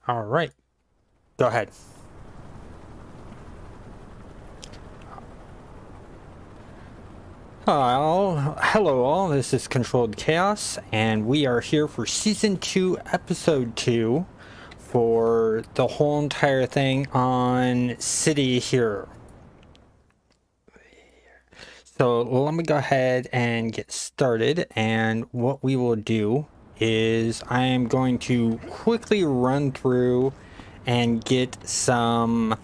All right, go ahead. Hello all, this is Controlled Chaos, and we are here for Season 2, Episode 2, for the whole entire thing on City Hero. So let me go ahead and get started, and what we will do is I am going to quickly run through and get some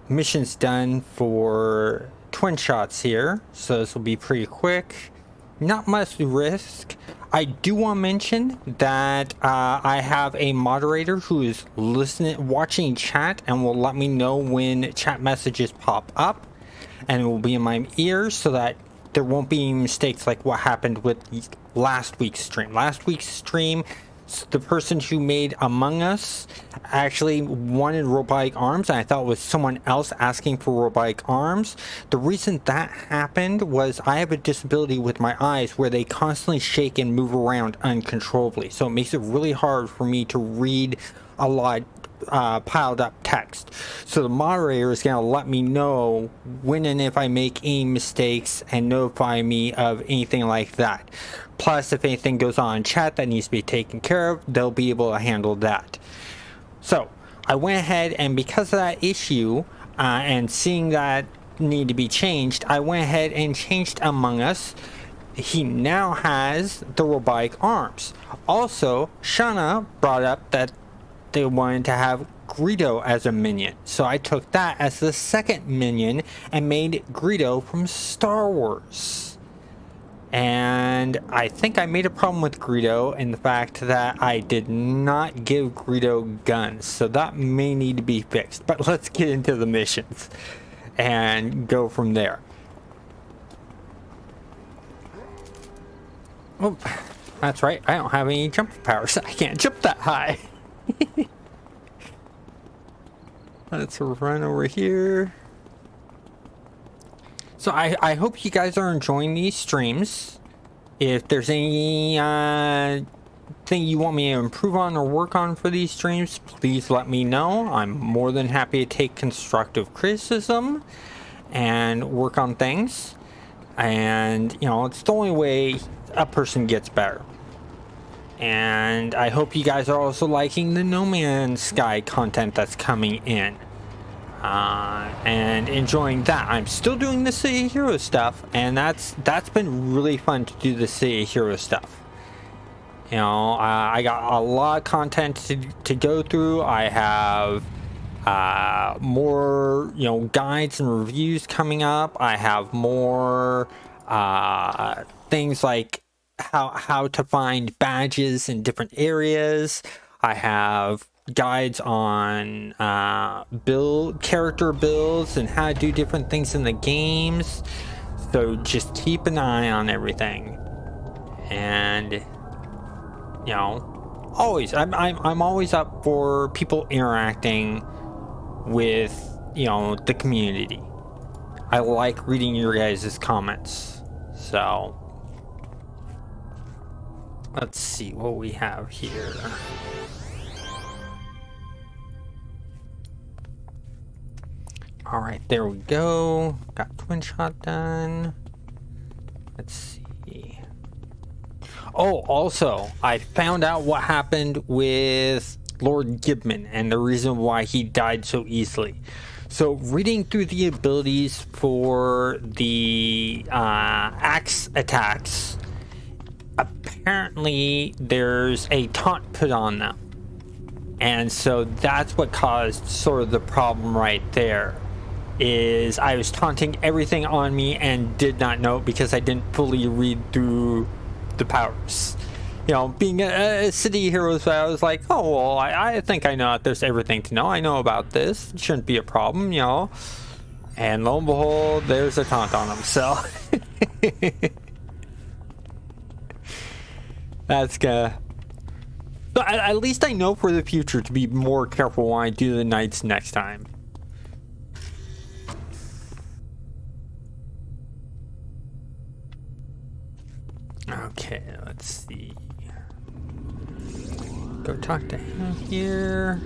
missions done for twin shots here, so this will be pretty quick, not much risk. I do want to mention that I have a moderator who is watching chat and will let me know when chat messages pop up, and it will be in my ears so that there won't be mistakes like what happened with last week's stream. The person who made Among Us actually wanted robotic arms, and I thought it was someone else asking for robotic arms. The reason that happened was I have a disability with my eyes where they constantly shake and move around uncontrollably, so it makes it really hard for me to read a lot piled up text. So the moderator is going to let me know when and if I make any mistakes and notify me of anything like that. Plus, if anything goes on in chat that needs to be taken care of, they'll be able to handle that. So I went ahead, and because of that issue and seeing that need to be changed, I went ahead and changed Among Us. He now has the robotic arms. Also, Shana brought up that they wanted to have Greedo as a minion, so I took that as the second minion and made Greedo from Star Wars. And I think I made a problem with Greedo in the fact that I did not give Greedo guns, so that may need to be fixed. But let's get into the missions and go from there. Oh, that's right, I don't have any jump powers. I can't jump that high. Let's run over here. So I hope you guys are enjoying these streams. If there's any thing you want me to improve on or work on for these streams, please let me know. I'm more than happy to take constructive criticism and work on things. And, you know, it's the only way a person gets better. And I hope you guys are also liking the No Man's Sky content that's coming in. And enjoying that. I'm still doing the City Hero stuff, and that's been really fun to do the City Hero stuff. You know, I got a lot of content to go through. I have more, you know, guides and reviews coming up. I have more things like how to find badges in different areas. I have guides on character builds and how to do different things in the games. So just keep an eye on everything. And you know, always I'm always up for people interacting with, you know, the community. I like reading your guys' comments. So let's see what we have here. All right, there we go. Got twin shot done. Let's see. Oh, also, I found out what happened with Lord Gibman and the reason why he died so easily. So, reading through the abilities for the axe attacks, apparently there's a taunt put on them. And so that's what caused sort of the problem right there. Is I was taunting everything on me and did not know because I didn't fully read through the powers. You know, being a City Hero, so I was like, oh, well, I think I know that there's everything to know. I know about this. It shouldn't be a problem, you know. And lo and behold, there's a taunt on him, so. That's gonna. But at least I know for the future to be more careful when I do the knights next time. Okay, let's see. Go talk to him here.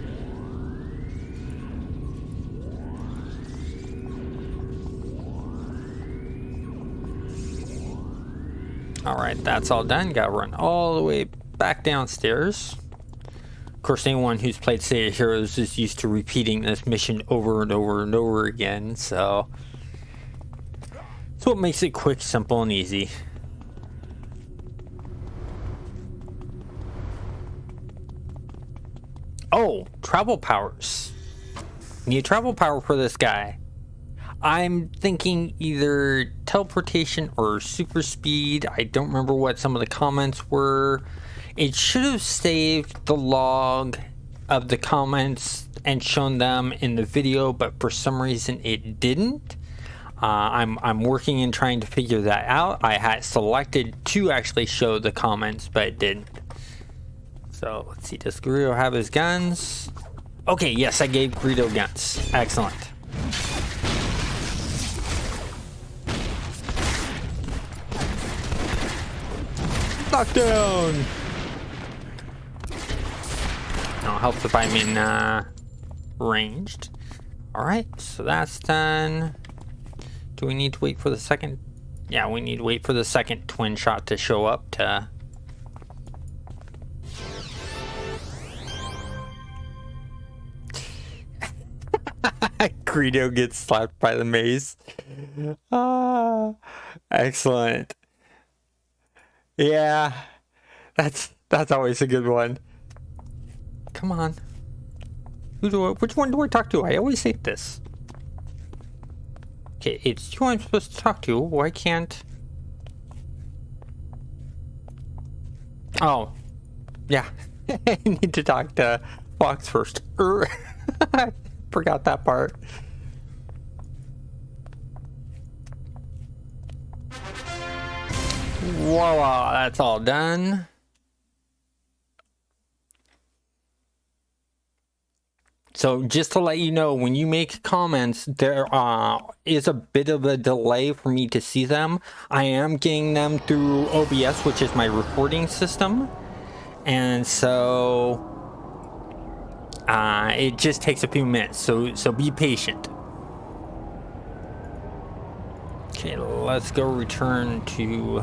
All right, that's all done. Gotta run all the way back downstairs. Of course, anyone who's played Say Heroes is used to repeating this mission over and over and over again, so it's what makes it quick, simple, and easy. Oh, travel powers. Need travel power for this guy. I'm thinking either teleportation or super speed. I don't remember what some of the comments were. It should have saved the log of the comments and shown them in the video, but for some reason it didn't. I'm working and trying to figure that out. I had selected to actually show the comments, but it didn't. So let's see, does Greedo have his guns? Okay, yes, I gave Greedo guns. Excellent. Knockdown! No, helps if I'm in ranged. Alright, so that's done. Do we need to wait for the second? Yeah, we need to wait for the second twin shot to show up to... Greedo gets slapped by the mace. Excellent. Yeah, that's always a good one. Come on. Which one do I talk to? I always say this. Okay, it's you I'm supposed to talk to. Why can't... Oh. Yeah. I need to talk to Fox first. I forgot that part. Voila, that's all done. So just to let you know, when you make comments, there is a bit of a delay for me to see them. I am getting them through OBS, which is my recording system. And so it just takes a few minutes, so be patient. Okay, let's go return to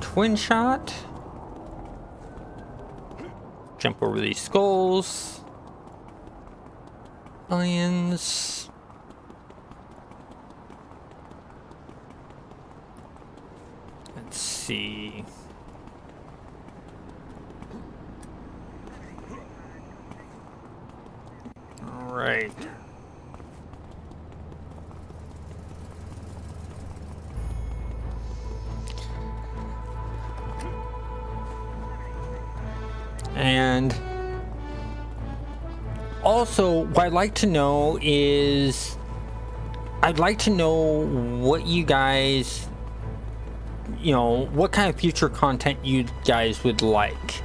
twin shot. Jump over these skulls. Aliens. Let's see. All right. And also, what I'd like to know is, I'd like to know what you guys, what kind of future content you guys would like.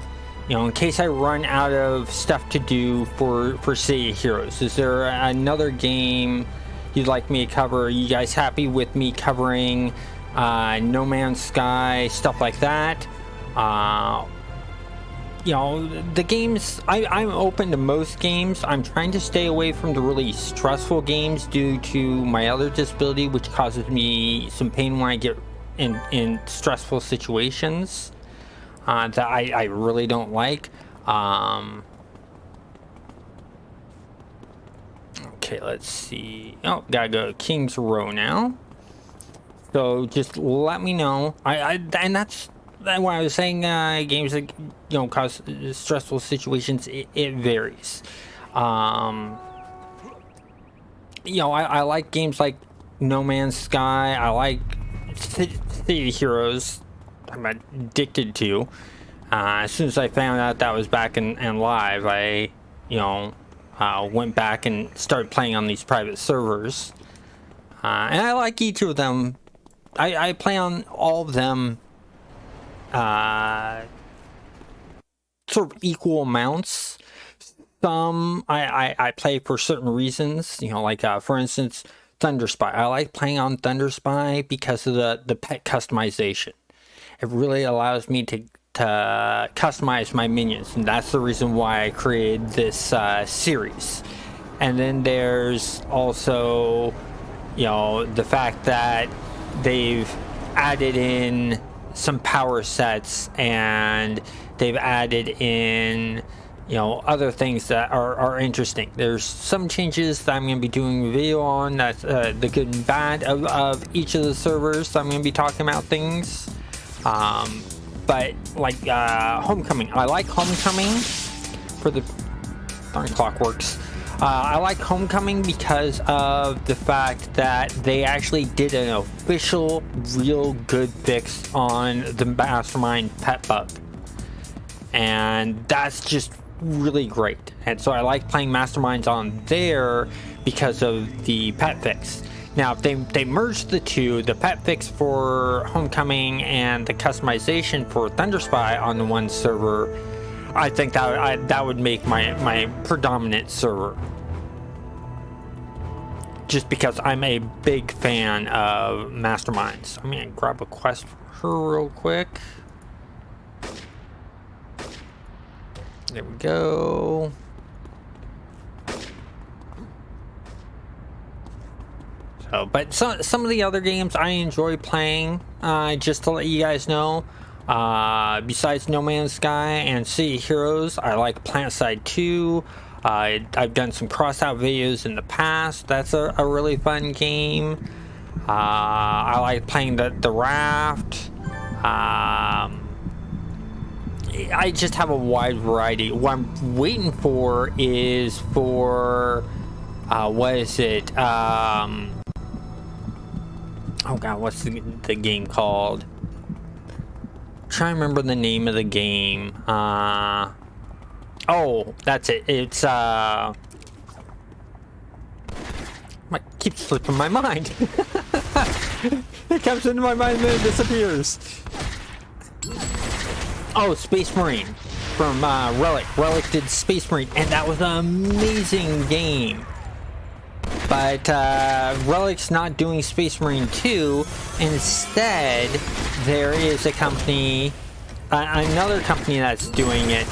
In case I run out of stuff to do for City of Heroes. Is there another game you'd like me to cover? Are you guys happy with me covering No Man's Sky, stuff like that? The games, I'm open to most games. I'm trying to stay away from the really stressful games due to my other disability, which causes me some pain when I get in stressful situations that I really don't like. Okay, let's see. Oh, gotta go King's Row now. So just let me know. And that's when I was saying games that cause stressful situations, it varies. I like games like No Man's Sky. I like City of Heroes. I'm addicted to. As soon as I found out that was back and live, I went back and started playing on these private servers. And I like each of them. I play on all of them sort of equal amounts. Some I play for certain reasons, like for instance Thunder Spy. I like playing on Thunder Spy because of the pet customization. It really allows me to customize my minions, and that's the reason why I created this series. And then there's also the fact that they've added in some power sets, and they've added in, you know, other things that are interesting. There's some changes that I'm going to be doing a video on. That's the good and bad of each of the servers. So I'm going to be talking about things. But like Homecoming, I like Homecoming for the darn clock works. I like Homecoming because of the fact that they actually did an official, real good fix on the Mastermind pet bug. And that's just really great. And so I like playing Masterminds on there because of the pet fix. Now, if they merged the two, the pet fix for Homecoming and the customization for Thunderspy on the one server, I think that would make my predominant server. Just because I'm a big fan of Masterminds. I'm gonna grab a quest for her real quick. There we go. So, but some of the other games I enjoy playing, just to let you guys know, besides No Man's Sky and City Heroes, I like PlanetSide 2. I've done some cross-out videos in the past. That's a really fun game. I like playing the Raft. I just have a wide variety. What I'm waiting for is for what is it? Oh god, what's the game called? I'm trying to remember the name of the game. Oh, that's it. It's keeps slipping my mind. It comes into my mind and then it disappears. Oh, Space Marine from Relic. Relic did Space Marine, and that was an amazing game. But Relic's not doing Space Marine 2. Instead, there is a company, another company that's doing it.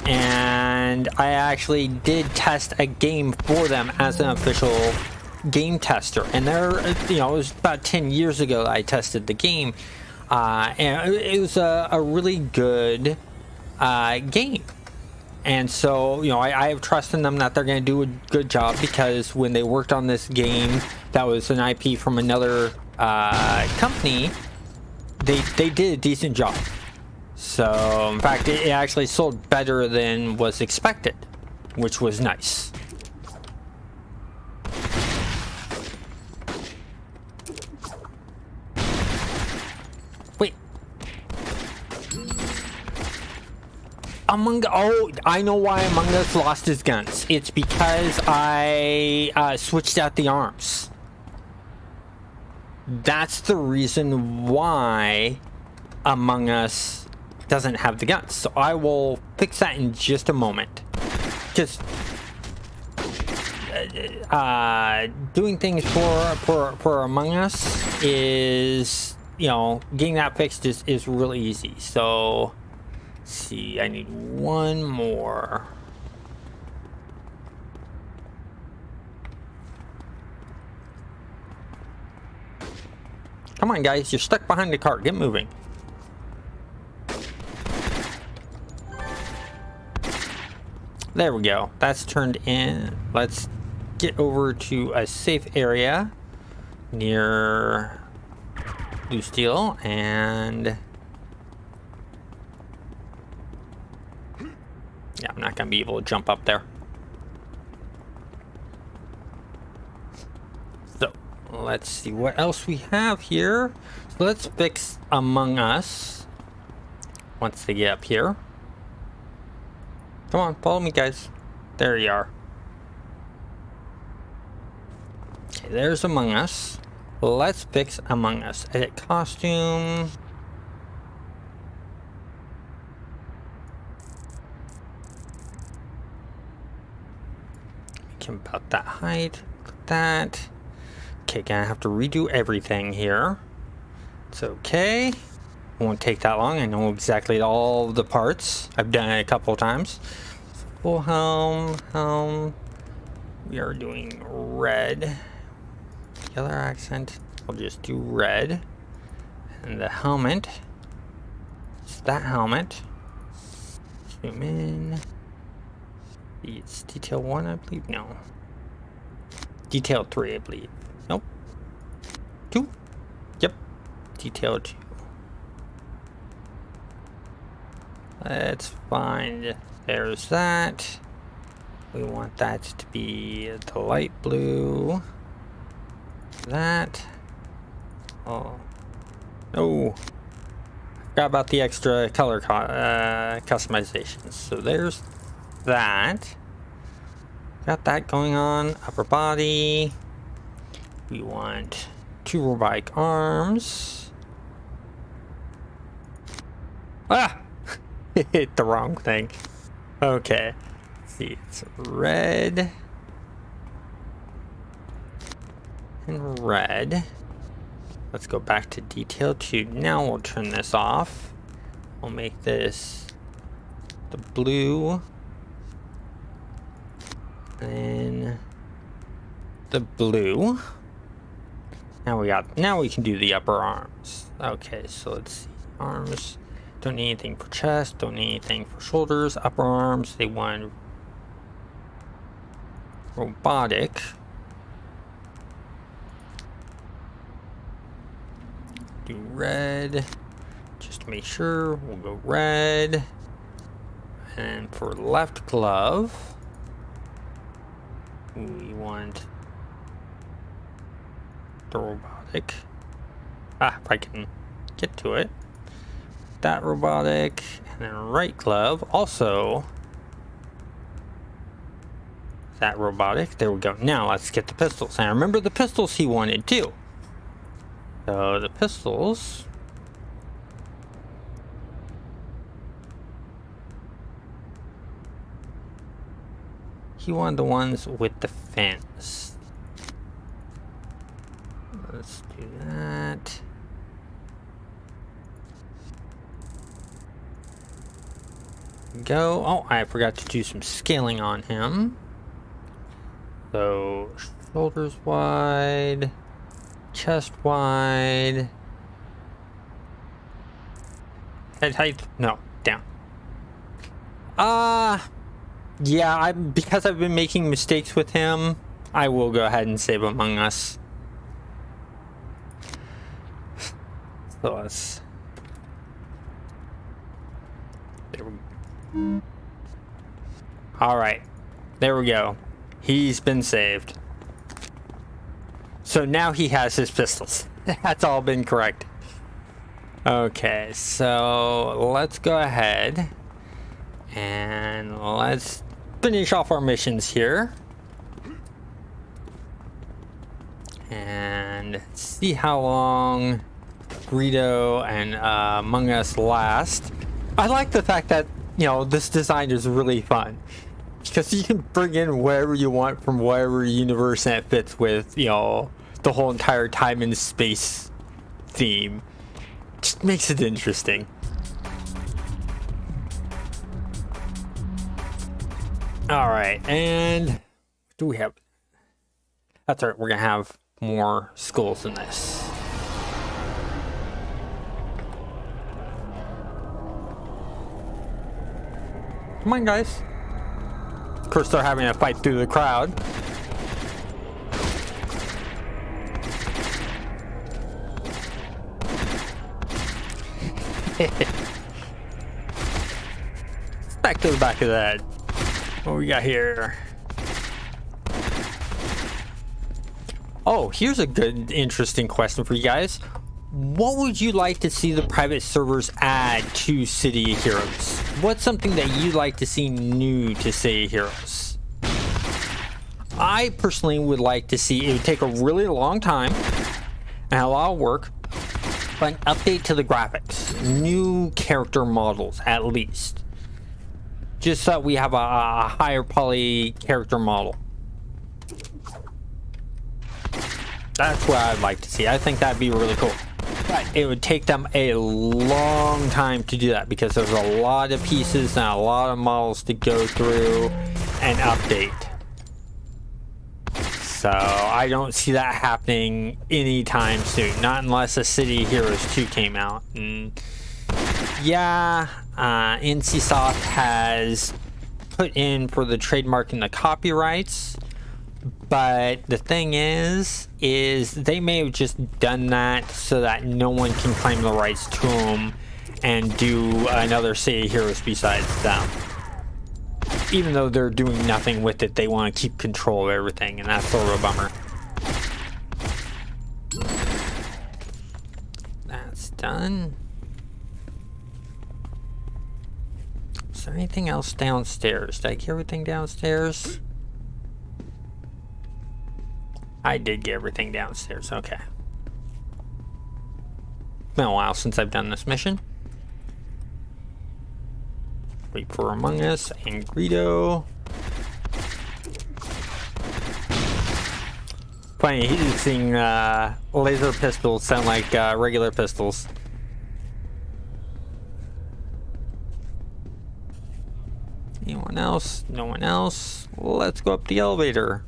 And I actually did test a game for them as an official game tester. And there, you know, it was about 10 years ago that I tested the game. And it was a really good game. And so, you know, I have trust in them that they're going to do a good job, because when they worked on this game that was an IP from another company, they did a decent job. So, in fact, it actually sold better than was expected, which was nice. Wait. I know why Among Us lost his guns. It's because I switched out the arms. That's the reason why Among Us doesn't have the guns. So I will fix that in just a moment. Just doing things for Among Us is, you know, getting that fixed is really easy. So let's see, I need one more. Come on, guys, you're stuck behind the car. Get moving. There we go. That's turned in. Let's get over to a safe area near Blue Steel, and yeah, I'm not gonna be able to jump up there. So let's see what else we have here. So let's fix Among Us once they get up here. Come on, follow me, guys. There you are. Okay, there's Among Us. Let's fix Among Us. Edit costume. Make him about that height. Like that. Okay, gonna have to redo everything here. It's okay. Won't take that long. I know exactly all the parts. I've done it a couple times. Full helm. We are doing red. Yellow accent. I'll just do red. And the helmet. It's that helmet. Zoom in. It's detail 1, I believe. No. Detail 3, I believe. Nope. 2? Yep. Detail 2. Let's find. There's that. We want that to be the light blue. That. Oh. No. Forgot about the extra color customizations. So there's that. Got that going on. Upper body. We want 2 robotic arms. Ah! Hit the wrong thing. Okay. Let's see. It's red. And red. Let's go back to detail 2. Now we'll turn this off. We'll make this the blue. And the blue. Now we can do the upper arms. Okay, so let's see. Arms. Don't need anything for chest, don't need anything for shoulders. Upper arms, they want robotic. Do red, just to make sure. We'll go red. And for left glove, we want the robotic. If I can get to it. That robotic. And then right glove, also that robotic. There we go. Now let's get the pistols. And remember the pistols he wanted too. So the pistols. He wanted the ones with the fins. Let's do that. Go. Oh, I forgot to do some scaling on him. So shoulders wide, chest wide, head height. No, down. Yeah, because I've been making mistakes with him, I will go ahead and save Among Us. So let's. There we go. All right, there we go. He's been saved. So now he has his pistols. That's all been correct. Okay, so let's go ahead and let's finish off our missions here. And see how long Greedo and Among Us last. I like the fact that, you know, this design is really fun. Because you can bring in whatever you want from whatever universe and it fits with, you know, the whole entire time and space theme. Just makes it interesting. Alright, and what do we have? That's right, we're gonna have more skulls in this. Come on, guys. Of course, they're having a fight through the crowd. Back to the back of that. What we got here? Oh, here's a good, interesting question for you guys. What would you like to see the private servers add to City of Heroes? What's something that you'd like to see new to City of Heroes? I personally would like to see, it would take a really long time and a lot of work, but an update to the graphics. New character models, at least. Just so we have a higher poly character model. That's what I'd like to see. I think that'd be really cool. But it would take them a long time to do that because there's a lot of pieces and a lot of models to go through and update. So I don't see that happening anytime soon. Not unless a City Heroes 2 came out. And yeah, NCSoft has put in for the trademark and the copyrights. But the thing is they may have just done that so that no one can claim the rights to them and do another City Heroes besides them. Even though they're doing nothing with it, they want to keep control of everything, and that's sort of a bummer. That's done. Is there anything else downstairs? Did I get everything downstairs? I did get everything downstairs, okay. Been a while since I've done this mission. Wait for Among Us and Greedo. Funny, he's seeing laser pistols sound like regular pistols. Anyone else? No one else? Let's go up the elevator.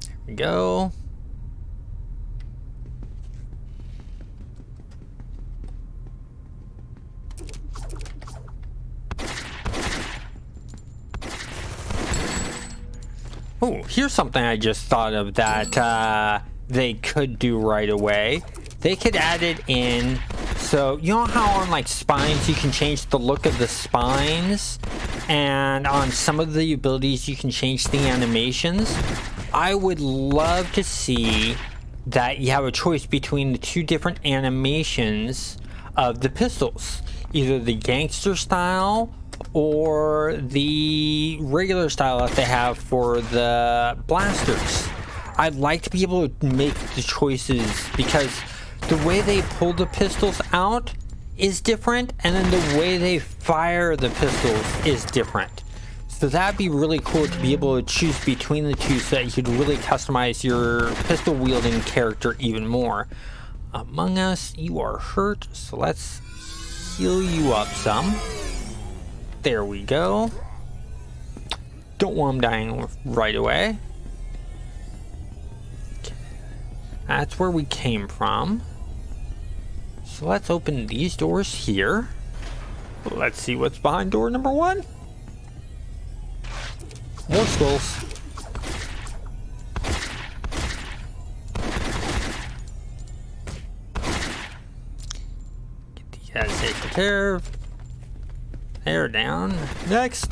There we go. Oh, here's something I just thought of that they could do right away. They could add it in. So, you know how on like spines you can change the look of the spines? And on some of the abilities you can change the animations? I would love to see that you have a choice between the two different animations of the pistols. Either the gangster style or the regular style that they have for the blasters. I'd like to be able to make the choices because the way they pull the pistols out is different, and then the way they fire the pistols is different. So that'd be really cool to be able to choose between the two so that you could really customize your pistol wielding character even more. Among Us, you are hurt, so let's heal you up some. There we go. Don't want him dying right away. That's where we came from. So let's open these doors here. Let's see what's behind door number 1. More skulls. Get these guys taken care of. They're down. Next.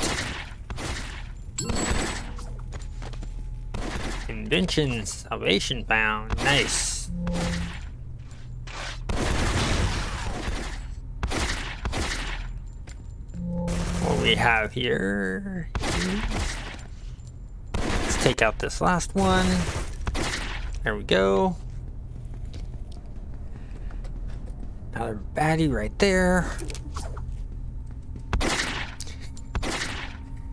Invention Salvation Bound. Nice. What we have here. Let's take out this last one. There we go. Another baddie right there.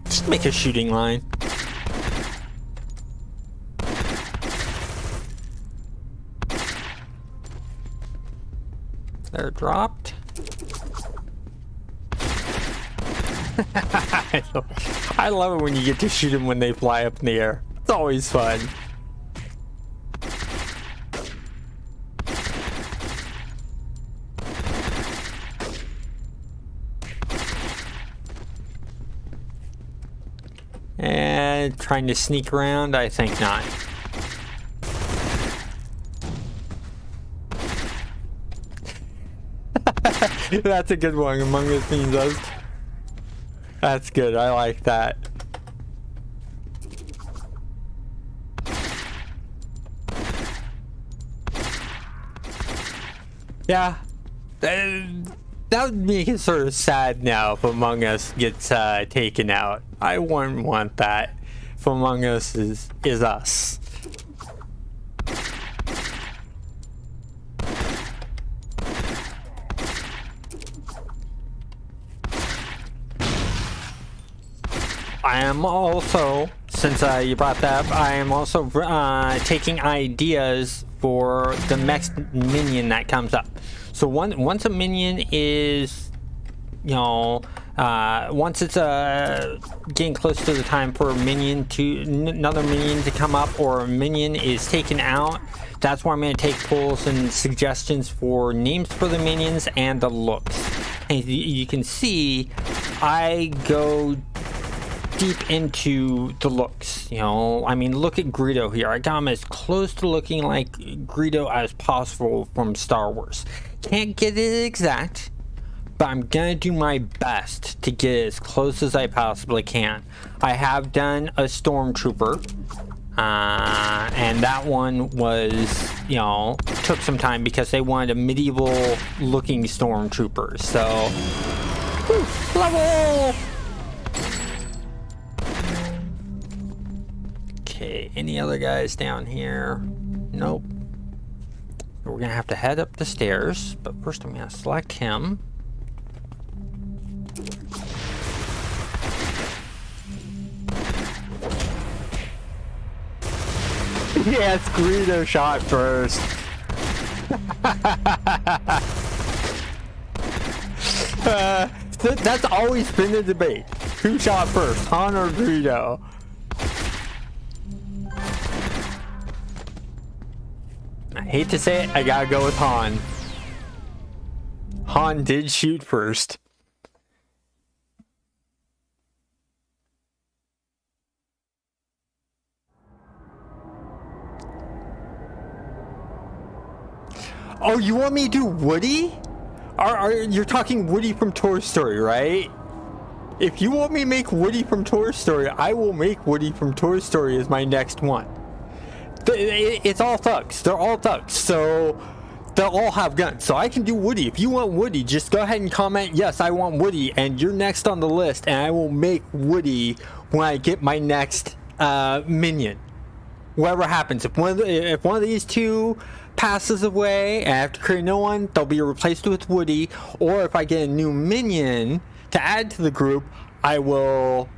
Just make a shooting line. They're dropped. I love it when you get to shoot them when they fly up in the air. It's always fun. And trying to sneak around? I think not. That's a good one. Among Us means us. That's good. I like that. Yeah. That would make it sort of sad now if Among Us gets taken out. I wouldn't want that. If Among Us is us. I am also, since you brought that up, I am also taking ideas for the next minion that comes up. So once a minion is, you know, Once it's getting close to the time for another minion to come up, or a minion is taken out, that's where I'm going to take polls and suggestions for names for the minions and the looks. And you can see I go deep into the looks. You know, I mean, look at Greedo here. I got him as close to looking like Greedo as possible from Star Wars. Can't get it exact, but I'm gonna do my best to get it as close as I possibly can. I have done a stormtrooper, and that one was, you know, took some time because they wanted a medieval looking stormtrooper. So, level. Okay, any other guys down here? Nope. We're gonna have to head up the stairs, but first I'm gonna select him. Yes, Greedo shot first. That's always been the debate. Who shot first, Han or Greedo? I hate to say it, I gotta go with Han. Han did shoot first. Oh, you want me to do Woody? You're talking Woody from Toy Story, right? If you want me to make Woody from Toy Story, I will make Woody from Toy Story as my next one. It's all thugs. They're all thugs, so they'll all have guns. So I can do Woody. If you want Woody, just go ahead and comment, yes, I want Woody, and you're next on the list, and I will make Woody when I get my next minion. Whatever happens, if one of these two passes away and I have to create a new one, they'll be replaced with Woody. Or if I get a new minion to add to the group, I will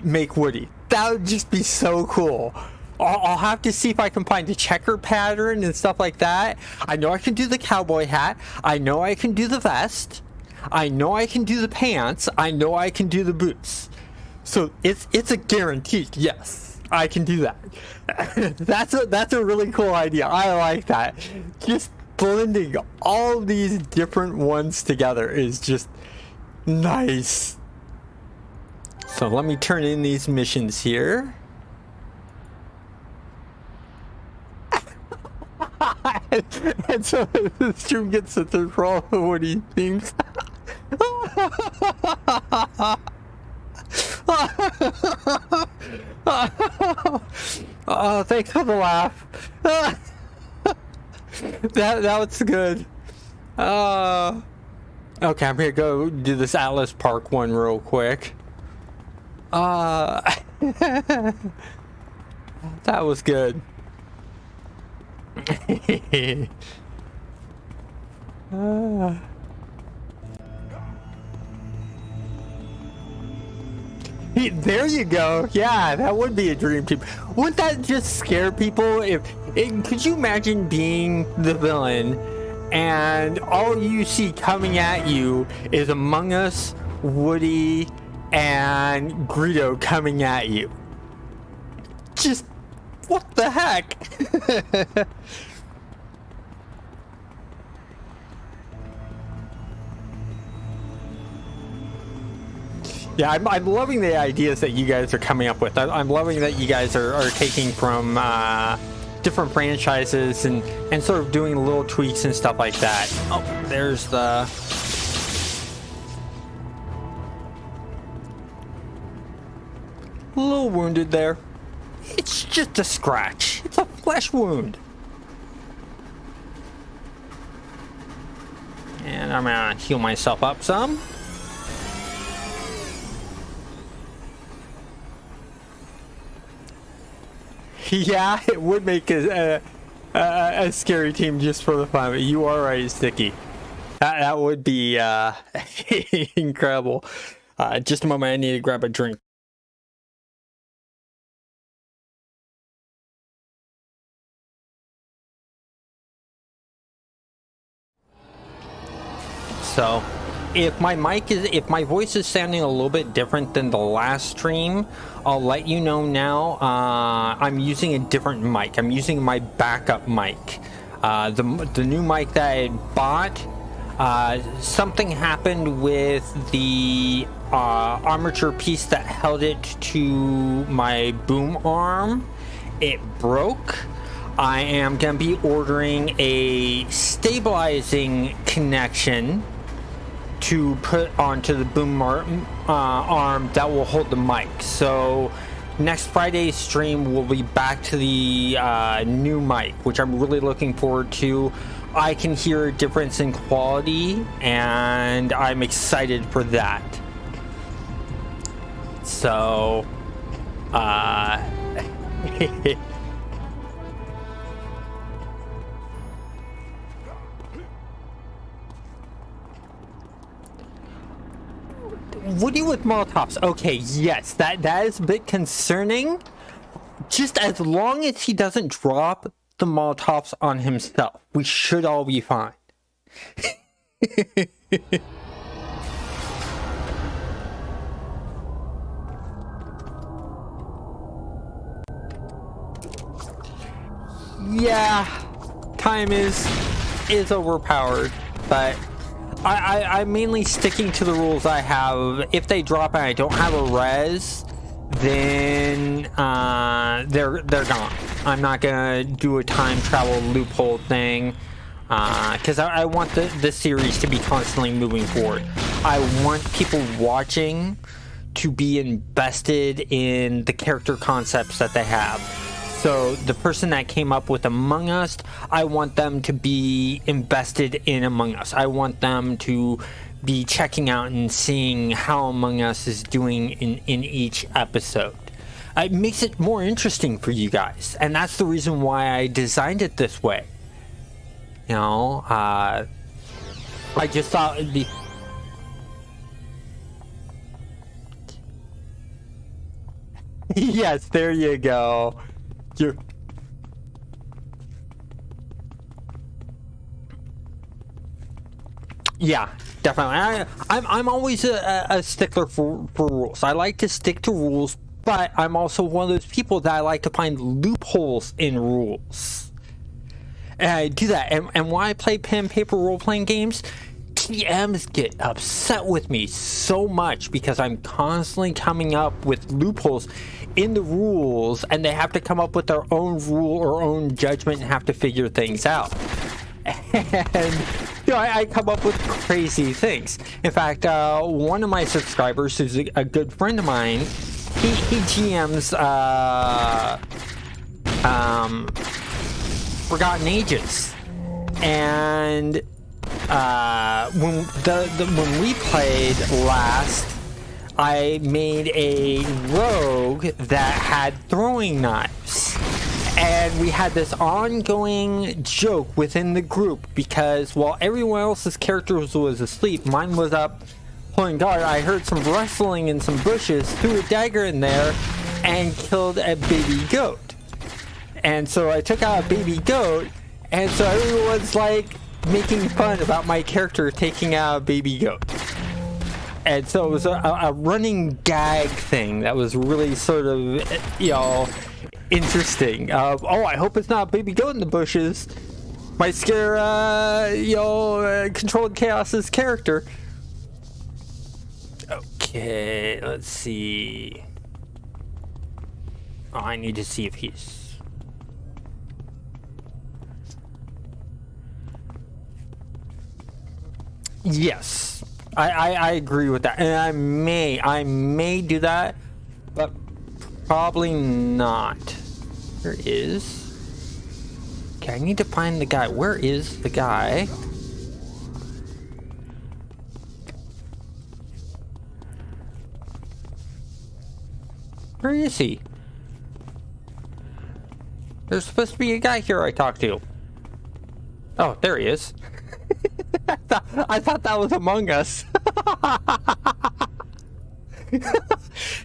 make Woody. That would just be so cool. I'll have to see if I can find a checker pattern and stuff like that. I know I can do the cowboy hat. I know I can do the vest. I know I can do the pants. I know I can do the boots. So it's a guaranteed yes. I can do that. That's a really cool idea. I like that. Just blending all these different ones together is just nice. So let me turn in these missions here. And so the stream gets the third for all the Woody themes. Oh, thanks for the laugh. that was good. Okay, I'm gonna go do this Atlas Park one real quick. That was good. There you go. Yeah, that would be a dream team. Wouldn't that just scare people? Could you imagine being the villain and all you see coming at you is Among Us, Woody, and Greedo coming at you? Just what the heck? Yeah, I'm loving the ideas that you guys are coming up with. I'm loving that you guys are taking from different franchises and sort of doing little tweaks and stuff like that. Oh, there's the... A little wounded there. It's just a scratch. It's a flesh wound. And I'm gonna heal myself up some. Yeah, it would make a scary team just for the fun. But you are right, Sticky. That would be incredible. Just a moment, I need to grab a drink. So, if my voice is sounding a little bit different than the last stream, I'll let you know now. I'm using a different mic. I'm using my backup mic. The new mic that I bought, something happened with the armature piece that held it to my boom arm. It broke. I am going to be ordering a stabilizing connection to put onto the boom arm that will hold the mic. So next Friday's stream will be back to the new mic, which I'm really looking forward to. I can hear a difference in quality, and I'm excited for that. So, Woody with Molotovs. Okay, yes, that is a bit concerning. Just as long as he doesn't drop the Molotovs on himself, we should all be fine. Yeah, time is overpowered, but I'm mainly sticking to the rules I have. If they drop and I don't have a res, then they're gone. I'm not gonna do a time travel loophole thing, because I want the series to be constantly moving forward. I want people watching to be invested in the character concepts that they have. So the person that came up with Among Us, I want them to be invested in Among Us. I want them to be checking out and seeing how Among Us is doing in each episode. It makes it more interesting for you guys, and that's the reason why I designed it this way. You know, I just thought it'd be... Yes, there you go. Yeah, definitely. I'm always a stickler for rules. I like to stick to rules, but I'm also one of those people that I like to find loopholes in rules. And I do that. And when I play pen and paper role-playing games, TMs get upset with me so much because I'm constantly coming up with loopholes in the rules, and they have to come up with their own rule or own judgment and have to figure things out. And you know, I come up with crazy things. In fact, one of my subscribers, who's a good friend of mine, he GMs Forgotten Ages, and when we played last, I made a rogue that had throwing knives, and we had this ongoing joke within the group because while everyone else's characters was asleep, mine was up pulling guard. I heard some rustling in some bushes, threw a dagger in there, and killed a baby goat. And so I took out a baby goat, and so everyone's like making fun about my character taking out a baby goat. And so it was a running gag thing that was really sort of, you know, interesting. Oh, I hope it's not a baby goat in the bushes. Might scare, you know, Controlled Chaos's character. Okay, let's see. Oh, I need to see if he's... Yes, I agree with that, and I may do that, but probably not. There is. Okay, I need to find the guy. Where is the guy? Where is he? There's supposed to be a guy here I talked to. Oh, there he is. I thought that was Among Us.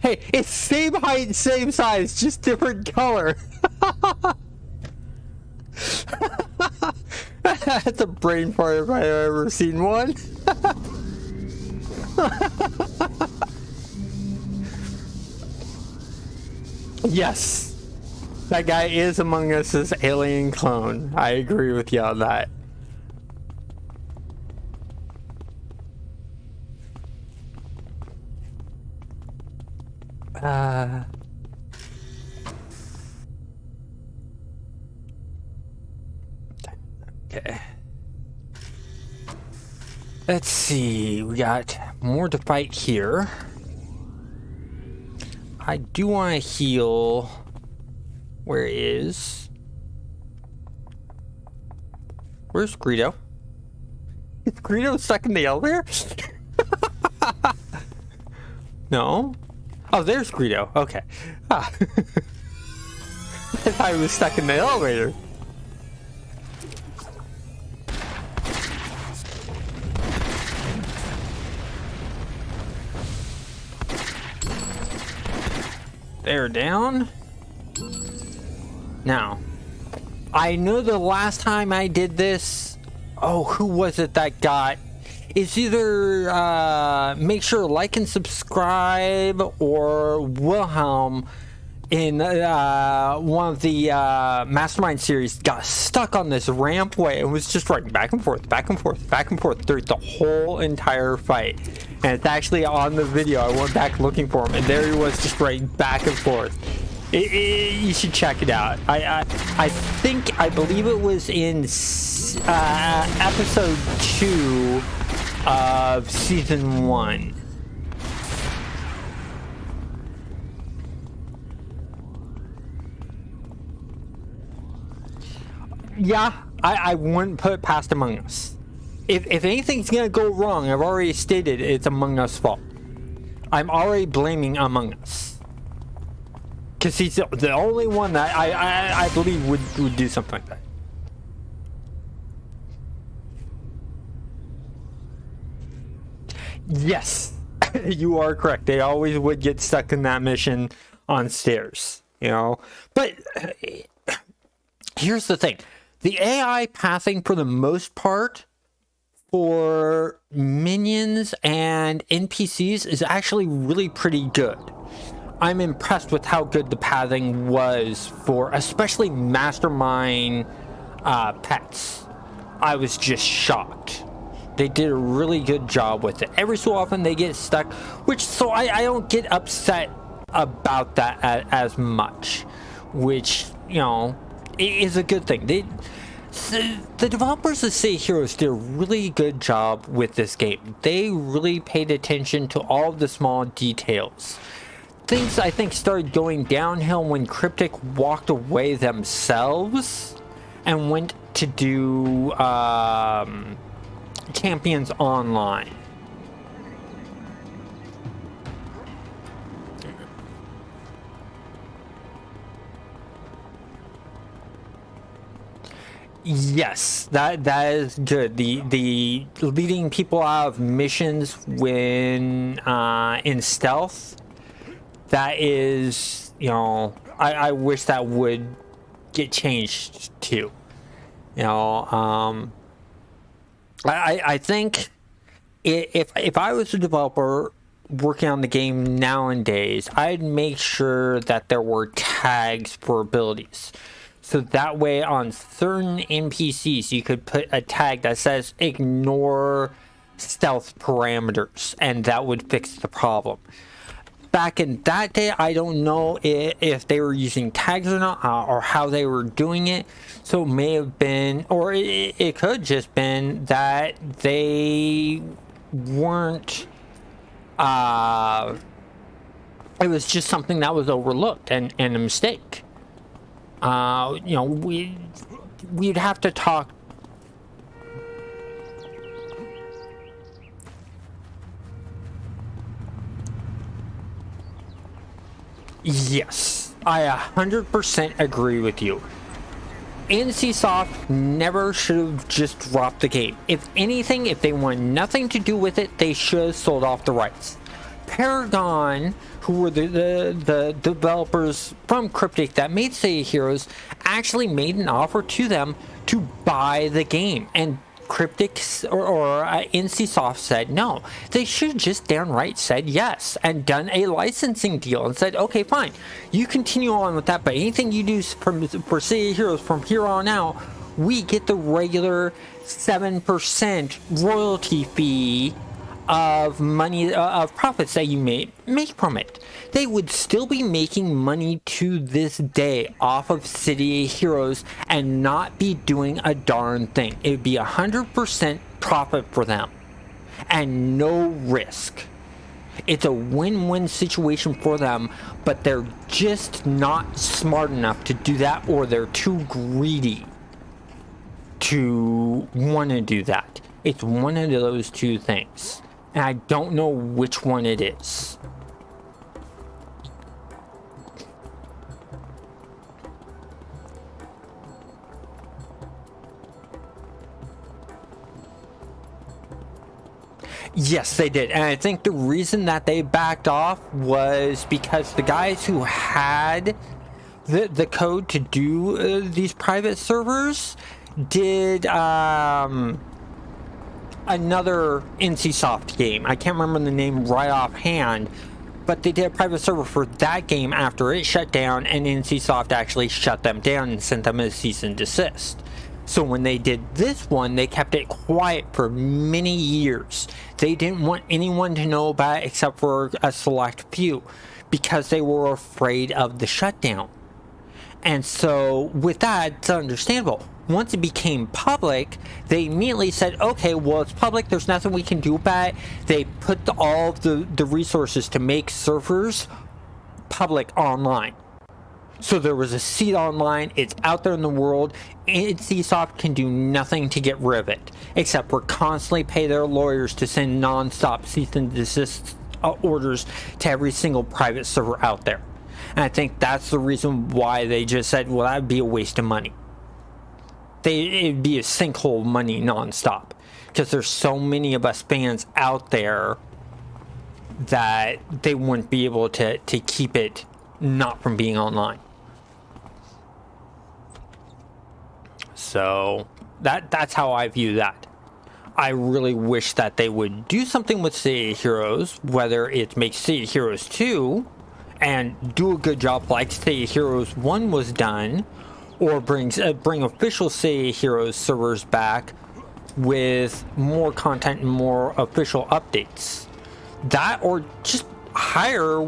Hey, it's same height, same size, just different color. That's a brain fart if I've ever seen one. Yes. That guy is Among Us's alien clone. I agree with you on that. Okay. Let's see. We got more to fight here. I do want to heal. Where's Greedo? Is Greedo stuck in the elevator? No? Oh, there's Greedo. Okay. Ah. I thought he was stuck in the elevator. They're down. Now, I know the last time I did this, oh, who was it that got? It's either make sure to like and subscribe, or Wilhelm in one of the Mastermind series got stuck on this rampway and was just running back and forth, back and forth, back and forth through the whole entire fight. And it's actually on the video. I went back looking for him, and there he was, just running back and forth. You should check it out. I believe it was in episode 2 of season 1. Yeah, I wouldn't put it past Among Us. If anything's gonna go wrong, I've already stated it's Among Us' fault. I'm already blaming Among Us. Because he's the only one that I believe would do something like that. Yes, you are correct. They always would get stuck in that mission on stairs, you know. But here's the thing. The AI pathing, for the most part, for minions and NPCs is actually really pretty good. I'm impressed with how good the pathing was for especially Mastermind pets. I was just shocked. They did a really good job with it. Every so often they get stuck, so I don't get upset about that as much, which, you know, is a good thing. The developers of City Heroes did a really good job with this game. They really paid attention to all of the small details. Things, I think, started going downhill when Cryptic walked away themselves and went to do Champions Online. Yes, that is good. The leading people out of missions when in stealth, that is, you know, I wish that would get changed too. You know, I think if I was a developer working on the game nowadays, I'd make sure that there were tags for abilities. So that way on certain NPCs, you could put a tag that says ignore stealth parameters, and that would fix the problem. Back in that day, I don't know if they were using tags or not, or how they were doing it. So it may have been, or it could just been that they weren't, it was just something that was overlooked and a mistake. You know, we'd have to talk. Yes, I 100% agree with you. NCSoft never should have just dropped the game. If anything, if they want nothing to do with it, they should have sold off the rights. Paragon, who were the developers from Cryptic that made City Heroes, actually made an offer to them to buy the game. And Cryptic or NCSoft said no. They should have just downright said yes and done a licensing deal and said, okay, fine, you continue on with that, but anything you do for City of Heroes from here on out, we get the regular 7% royalty fee of money, of profits that you make from it. They would still be making money to this day off of City of Heroes and not be doing a darn thing. It would be 100% profit for them and no risk. It's a win-win situation for them, but they're just not smart enough to do that, or they're too greedy to want to do that. It's one of those two things. And I don't know which one it is. Yes, they did. And I think the reason that they backed off was because the guys who had the code to do these private servers did another NCSoft game. I can't remember the name right offhand, but they did a private server for that game after it shut down, and NCSoft actually shut them down and sent them a cease and desist. So when they did this one, they kept it quiet for many years. They didn't want anyone to know about it except for a select few, because they were afraid of the shutdown. And so with that, it's understandable. Once it became public, they immediately said, okay, well, it's public, there's nothing we can do about it. They put all of the resources to make servers public online. So there was a seat online, it's out there in the world, NCSoft can do nothing to get rid of it, except for constantly pay their lawyers to send non-stop cease and desist orders to every single private server out there. And I think that's the reason why they just said, well, that would be a waste of money. It'd be a sinkhole of money nonstop, because there's so many of us fans out there that they wouldn't be able to keep it not from being online. So that's how I view that. I really wish that they would do something with City of Heroes, whether it makes City of Heroes 2 and do a good job like City of Heroes 1 was done, or bring official City of Heroes servers back with more content and more official updates. That, or just hire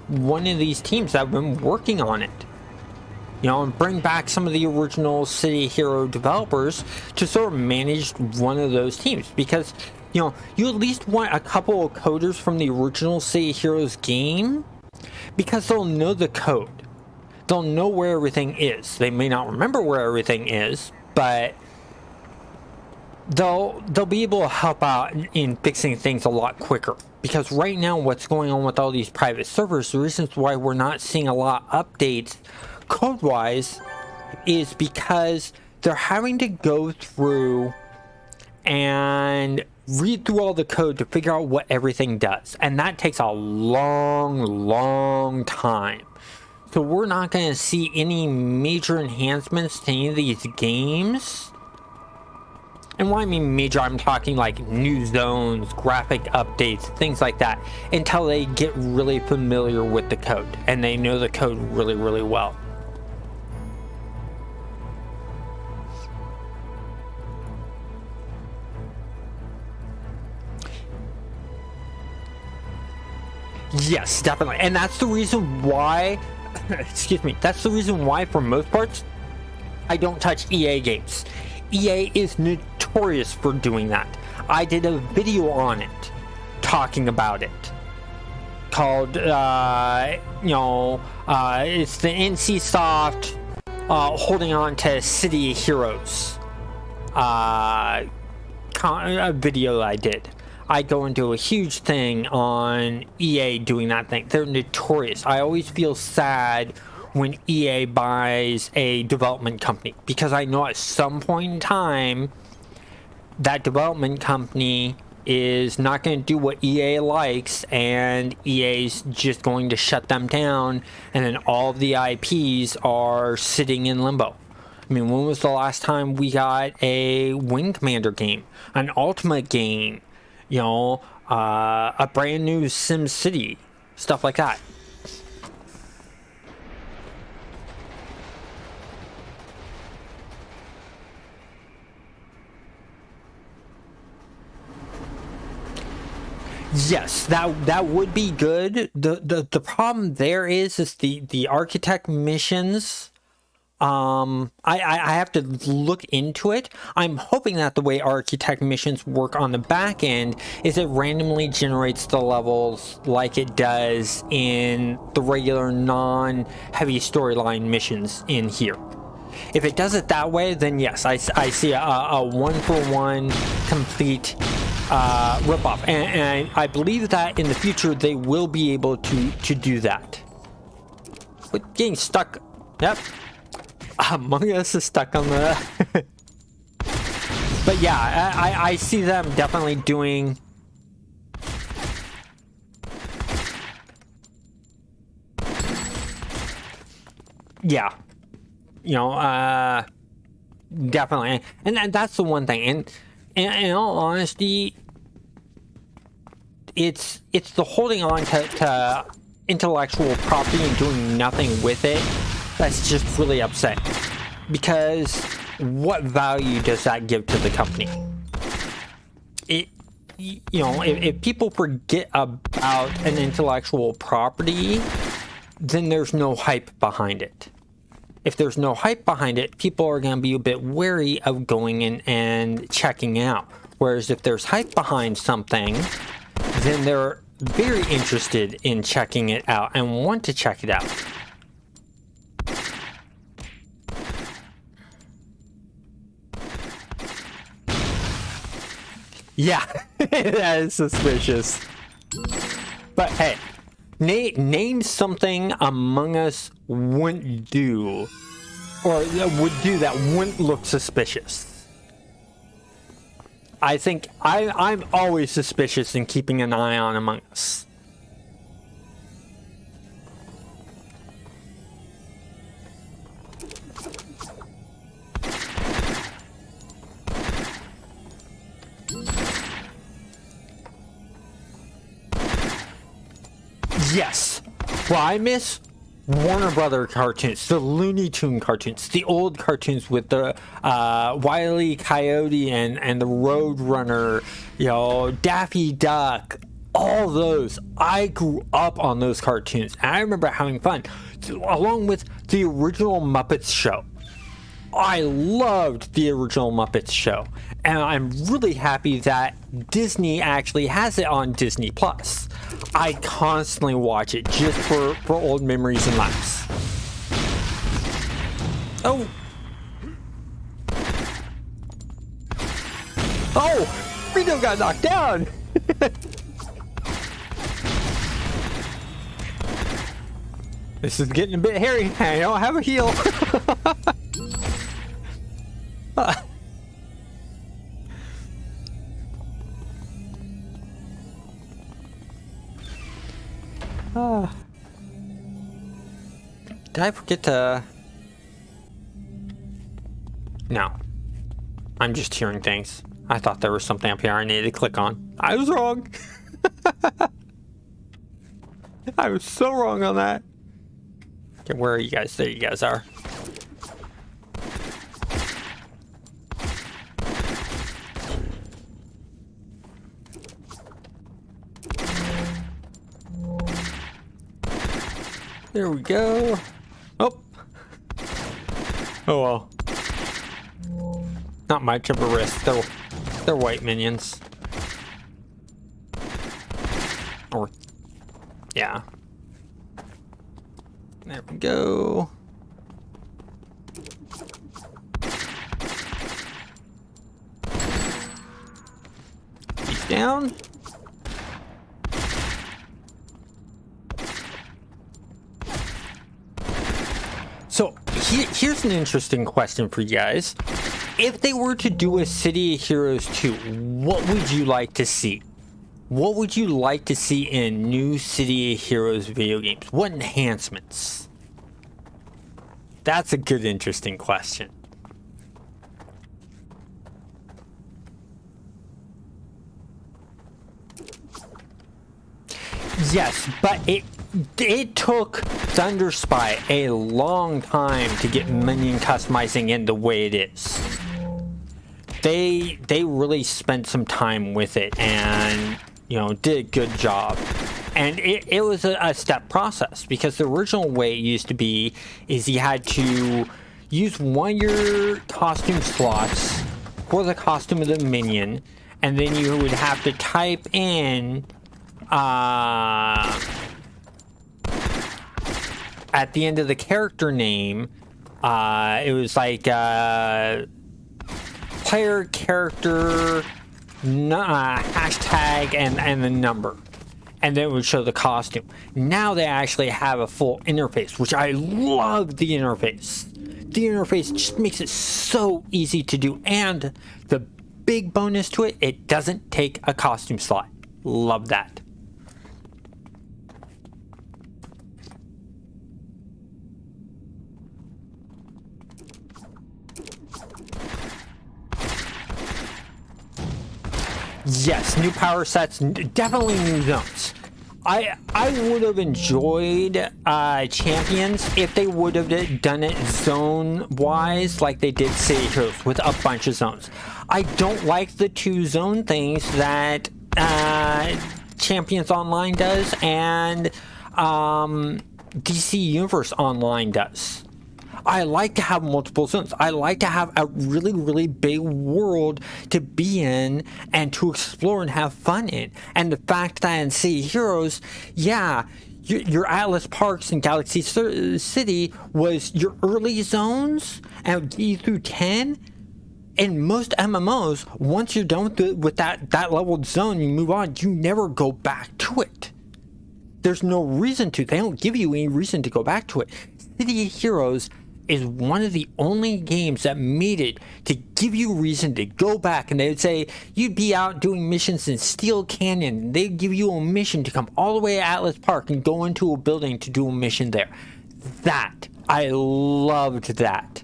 one of these teams that have been working on it. You know, and bring back some of the original City Hero developers to sort of manage one of those teams. Because, you know, you at least want a couple of coders from the original City Heroes game, because they'll know the code. They'll know where everything is. They may not remember where everything is, but they'll be able to help out in fixing things a lot quicker. Because right now, what's going on with all these private servers, the reasons why we're not seeing a lot of updates code-wise is because they're having to go through and read through all the code to figure out what everything does. And that takes a long time. So we're not going to see any major enhancements to any of these games. And when I mean major, I'm talking like new zones, graphic updates, things like that, until they get really familiar with the code and they know the code really well. Yes, definitely. And that's the reason why, excuse me, that's the reason why, for most parts, I don't touch EA games. EA is notorious for doing that. I did a video on it, talking about it, called, it's the NCSoft holding on to City of Heroes a video that I did. I go into a huge thing on EA doing that thing. They're notorious. I always feel sad when EA buys a development company, because I know at some point in time that development company is not going to do what EA likes, and EA's just going to shut them down, and then all of the IPs are sitting in limbo. I mean, when was the last time we got a Wing Commander game, an Ultimate game, you know, a brand new Sim City, stuff like that? Yes, that would be good. The problem there is the architect missions. I have to look into it. I'm hoping that the way architect missions work on the back end is it randomly generates the levels like it does in the regular non-heavy storyline missions in here. If it does it that way, then yes, I see a one-for-one complete ripoff, and I believe that in the future they will be able to do that. But getting stuck, yep. Among Us is stuck on the. But yeah, I see them definitely doing. Yeah, you know, definitely, and that's the one thing, and in all honesty, it's the holding on to intellectual property and doing nothing with it that's just really upsetting, because what value does that give to the company? You know, if people forget about an intellectual property, then there's no hype behind it. If there's no hype behind it, people are going to be a bit wary of going in and checking out. Whereas if there's hype behind something, then they're very interested in checking it out and want to check it out. Yeah, that is suspicious. But hey, name something Among Us wouldn't do, or that would do that wouldn't look suspicious. I think I'm always suspicious in keeping an eye on Among Us. Yes. Well, I miss Warner Brother cartoons, the Looney Tune cartoons, the old cartoons with the Wile E. Coyote and the Roadrunner, you know, Daffy Duck, all those. I grew up on those cartoons, and I remember having fun, along with the original Muppets show. I loved the original Muppets show, and I'm really happy that Disney actually has it on Disney Plus. I constantly watch it just for old memories and laughs. Oh! Oh! Rito got knocked down! This is getting a bit hairy. I don't have a heal. Did I forget to... No. I'm just hearing things. I thought there was something up here I needed to click on. I was wrong. I was so wrong on that. Okay, where are you guys? There you guys are. There we go. Oh. Oh well. Not much of a risk. They're white minions. Or yeah. There we go. He's down. So here's an interesting question for you guys. If they were to do a City of Heroes 2, what would you like to see? What would you like to see in new City of Heroes video games? What enhancements? That's a good, interesting question. Yes, but it took Thunder Spy a long time to get minion customizing in the way it is. They really spent some time with it and, you know, did a good job. And it was a step process, because the original way it used to be is you had to use one of your costume slots for the costume of the minion, and then you would have to type in at the end of the character name, it was like player character hashtag and the number, and then it would show the costume. Now they actually have a full interface, which I love. The interface just makes it so easy to do, and the big bonus to it, it doesn't take a costume slot. Love that. Yes, new power sets, definitely new zones. I would have enjoyed Champions if they would have done it zone-wise like they did City Heroes with a bunch of zones. I don't like the 2 zone things that Champions Online does and DC Universe Online does. I like to have multiple zones. I like to have a really, really big world to be in and to explore and have fun in. And the fact that in City Heroes, yeah, your Atlas Parks and Galaxy City was your early zones and E through 10. In most MMOs, once you're done with that leveled zone, you move on. You never go back to it. There's no reason to. They don't give you any reason to go back to it. City Heroes is one of the only games that made it to give you reason to go back. And they would say you'd be out doing missions in Steel Canyon, and they'd give you a mission to come all the way to Atlas Park and go into a building to do a mission there. That, I loved that.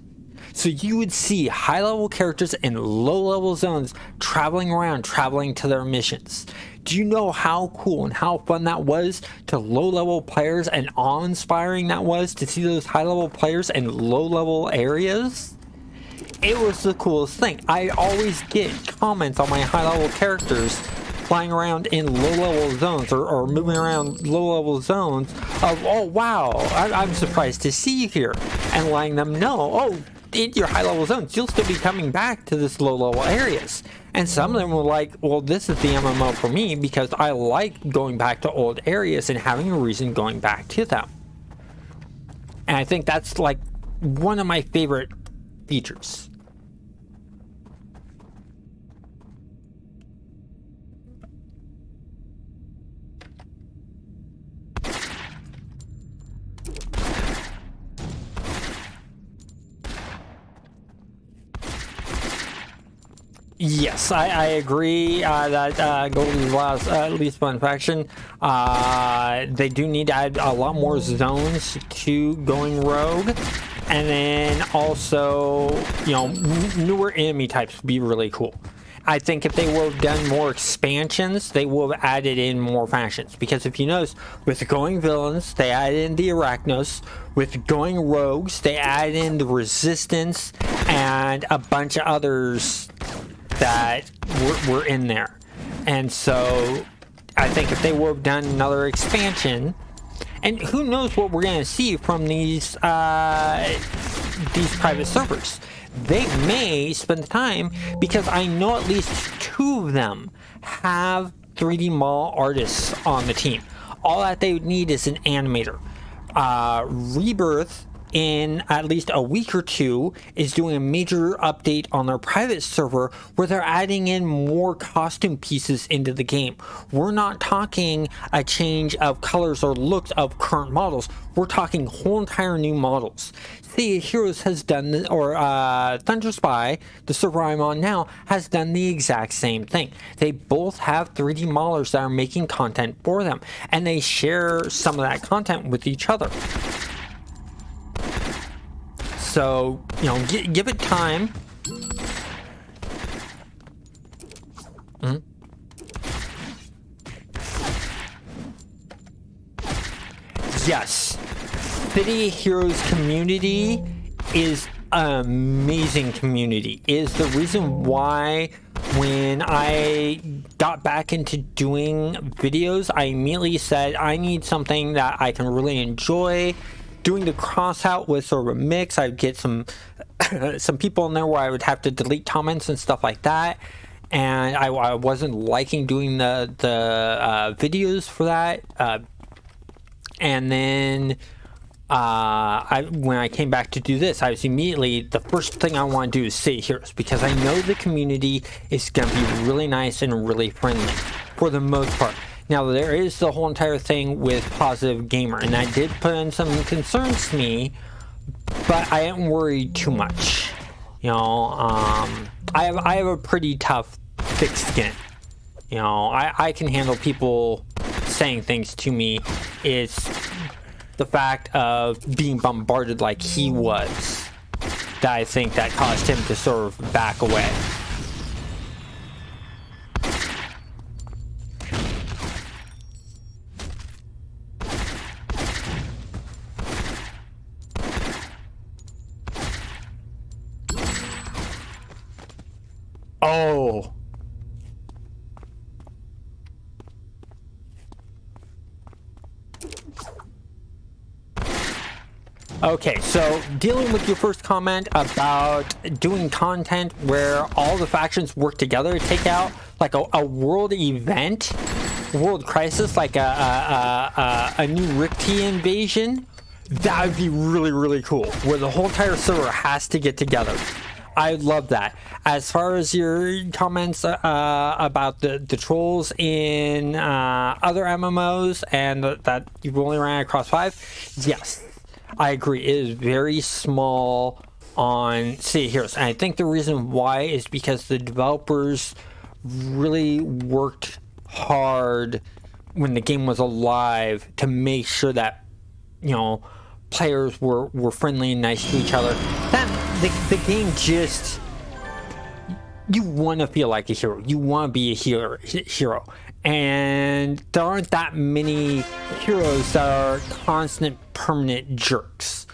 So you would see high-level characters in low-level zones traveling around, traveling to their missions. Do you know how cool and how fun that was to low-level players, and awe-inspiring that was to see those high-level players in low-level areas? It was the coolest thing. I always get comments on my high-level characters flying around in low-level zones or moving around low-level zones of, oh wow, I'm surprised to see you here, and letting them know, oh, in your high-level zones, you'll still be coming back to this low-level areas. And some of them were like, well, this is the MMO for me because I like going back to old areas and having a reason going back to them. And I think that's like one of my favorite features. Yes, I agree that Golden's last least fun faction. They do need to add a lot more zones to going rogue, and then also, you know, newer enemy types would be really cool. I think if they would have done more expansions, they would have added in more factions. Because if you notice, with going villains, they added in the Arachnos. With going rogues, they added in the Resistance and a bunch of others that were in there. And so I think if they would have done another expansion, and who knows what we're going to see from these private servers. They may spend the time, because I know at least 2 of them have 3D model artists on the team. All that they would need is an animator. Rebirth, in at least a week or 2, is doing a major update on their private server where they're adding in more costume pieces into the game. We're not talking a change of colors or looks of current models. We're talking whole entire new models. City Heroes has done, or Thunder Spy, the server I'm on now, has done the exact same thing. They both have 3D modelers that are making content for them, and they share some of that content with each other. So, you know, give it time. yes, City Heroes community is an amazing community. Is the reason why when I got back into doing videos, I immediately said I need something that I can really enjoy. Doing the cross out was sort of a mix. I'd get some people in there where I would have to delete comments and stuff like that, and I wasn't liking doing the videos for that. And then when I came back to do this, I was immediately, the first thing I want to do is City Heroes, because I know the community is going to be really nice and really friendly for the most part. Now, there is the whole entire thing with Positive Gamer, and I did put in some concerns to me, but I am worried too much. You know, I have a pretty tough, thick skin. You know, I can handle people saying things to me. It's the fact of being bombarded like he was that I think that caused him to sort of back away. Oh. Okay, so dealing with your first comment about doing content where all the factions work together to take out like a world event, world crisis, like a new Rikti invasion, that would be really, really cool, where the whole entire server has to get together. I love that. As far as your comments about the trolls in other MMOs and that you've only ran across 5, yes, I agree. It is very small on City Heroes. And I think the reason why is because the developers really worked hard when the game was alive to make sure that, you know, players were friendly and nice to each other. That the game just, you want to feel like a hero. You want to be a hero. And there aren't that many heroes that are constant, permanent jerks.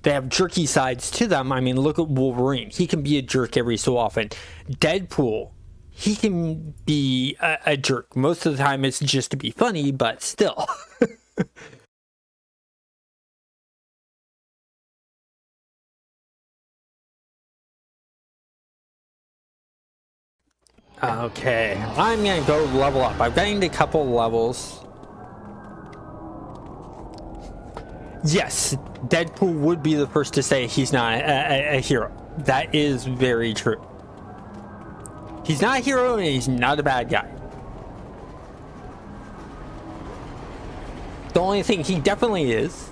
They have jerky sides to them. I mean, look at Wolverine. He can be a jerk every so often. Deadpool, he can be a jerk. Most of the time it's just to be funny, but still. Okay, I'm gonna go level up. I've gained a couple levels. Yes, Deadpool would be the first to say he's not a hero. That is very true. He's not a hero and he's not a bad guy. The only thing he definitely is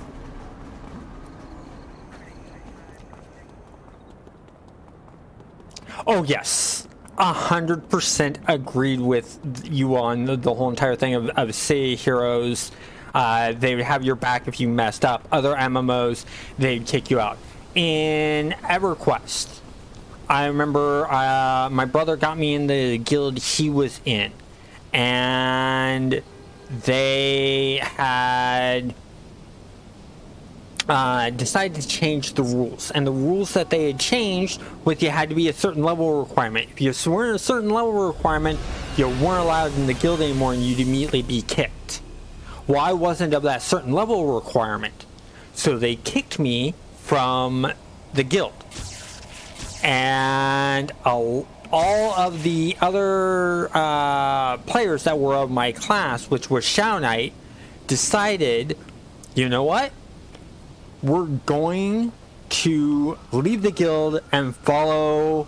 oh yes, 100% agreed with you on the whole entire thing of City Heroes. They would have your back if you messed up. Other MMOs, they'd kick you out. In EverQuest, I remember my brother got me in the guild he was in, and they had decided to change the rules, and the rules that they had changed was you had to be a certain level requirement. If you weren't a certain level requirement, you weren't allowed in the guild anymore, and you'd immediately be kicked. Well, I wasn't of that certain level requirement, so they kicked me from the guild, and all of the other players that were of my class, which was Shadow Knight, decided, you know what? We're going to leave the guild and follow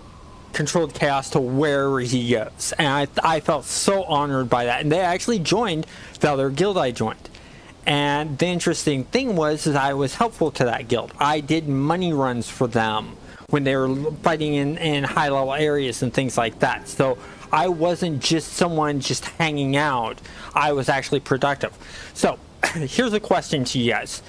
Controlled Chaos to wherever he goes. And I felt so honored by that. And they actually joined the other guild I joined. And the interesting thing was is I was helpful to that guild. I did money runs for them when they were fighting in high level areas and things like that. So I wasn't just someone just hanging out. I was actually productive. So here's a question to you guys.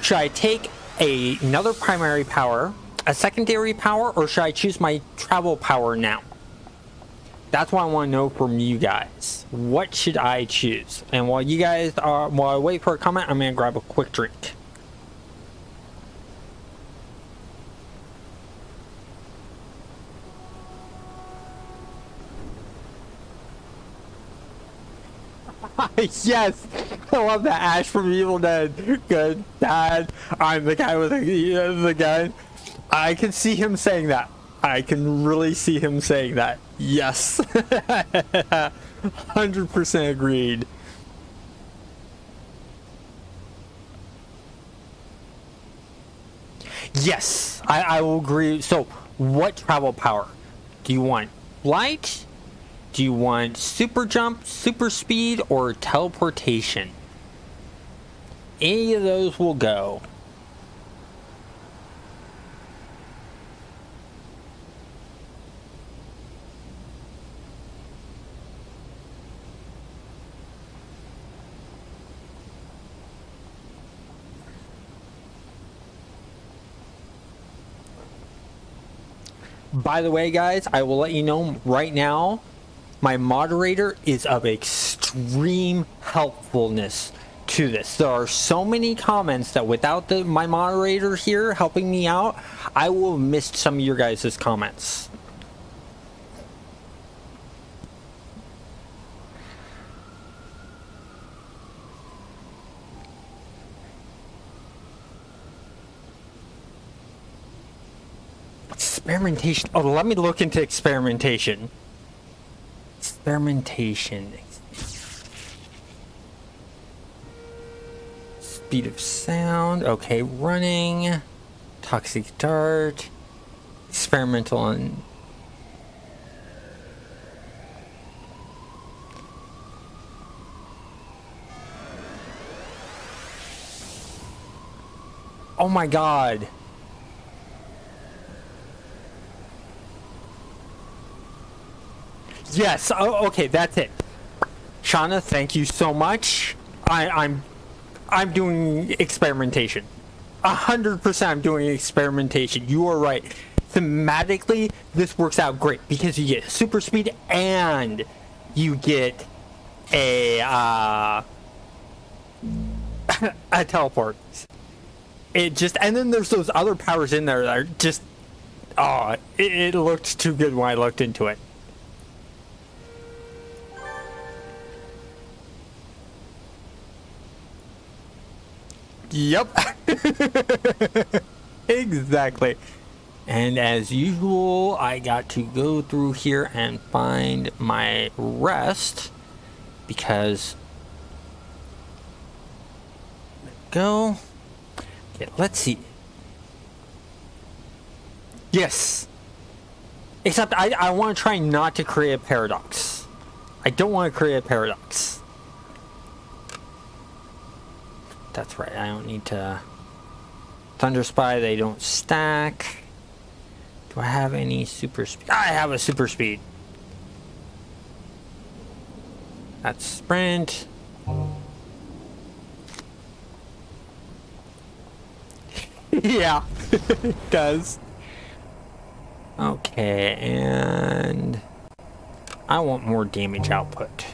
Should I take another primary power, a secondary power, or should I choose my travel power now? That's what I want to know from you guys. What should I choose? And while I wait for a comment, I'm gonna grab a quick drink. Yes, I love that. Ash from Evil Dead. Good dad. I'm the guy with the gun. I can see him saying that. I can really see him saying that. Yes. 100% agreed. Yes, I will agree. So, what travel power? Do you want light? Do you want super jump, super speed, or teleportation? Any of those will go. By the way, guys, I will let you know right now, my moderator is of extreme helpfulness to this. There are so many comments that without my moderator here helping me out, I will have missed some of your guys' comments. Experimentation. Oh, let me look into experimentation. Experimentation. Speed of sound. Okay, running. Toxic dart. Experimental on. Oh my god. Yes. Oh, okay. That's it. Shauna, thank you so much. I'm doing experimentation. 100% I'm doing experimentation. You are right. Thematically, this works out great because you get super speed and you get a a teleport. It just, and then there's those other powers in there that are just, oh, it looked too good when I looked into it. Yep. Exactly. And as usual, I got to go through here and find my rest because go. Okay, let's see. Yes. Except I want to try not to create a paradox. I don't want to create a paradox. That's right, I don't need to... Thunder Spy, they don't stack. Do I have any super speed? I have a super speed. That's sprint. Yeah, it does. Okay, and... I want more damage output.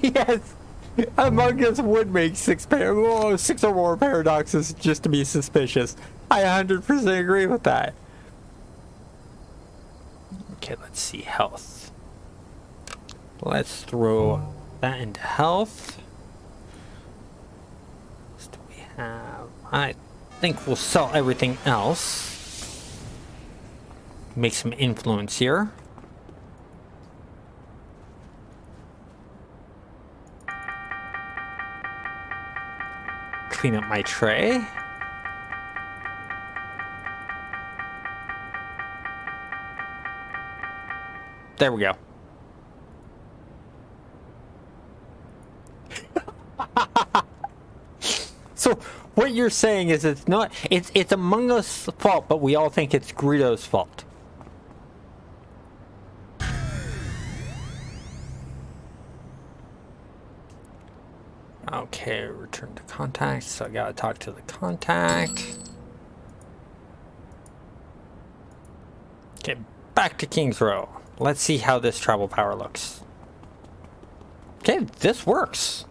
Yes, Among Us would make six or more paradoxes just to be suspicious. I 100% agree with that. Okay, let's see, health. Let's throw that into health. What do we have? I think we'll sell everything else. Make some influence here. Clean up my tray. There we go. So what you're saying is it's Among Us' fault, but we all think it's Greedo's fault. Okay. Okay, return to contact. So I gotta talk to the contact. Okay, back to King's Row. Let's see how this travel power looks. Okay, this works.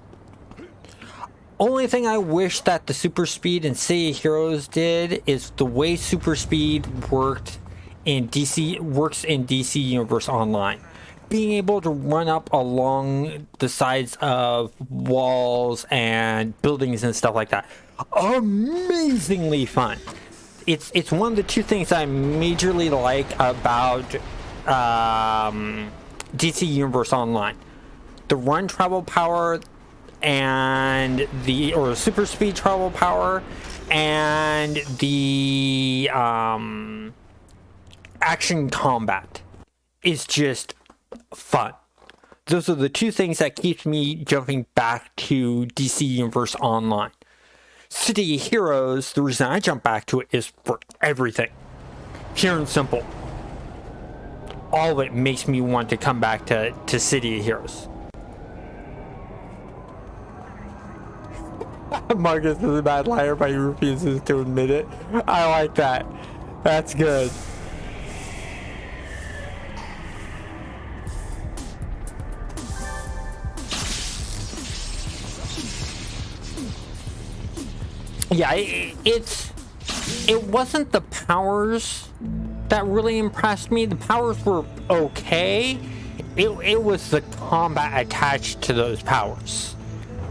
Only thing I wish that the super speed in City of Heroes did is the way super speed works in DC Universe Online. Being able to run up along the sides of walls and buildings and stuff like that. Amazingly fun. It's one of the two things I majorly like about DC Universe Online. The run travel power and or super speed travel power and the action combat is just fun. Those are the two things that keep me jumping back to DC Universe Online. City of Heroes, the reason I jump back to it is for everything. Pure and simple. All of it makes me want to come back to City of Heroes. Marcus is a bad liar, but he refuses to admit it. I like that. That's good. Yeah, it wasn't the powers that really impressed me. The powers were okay. It was the combat attached to those powers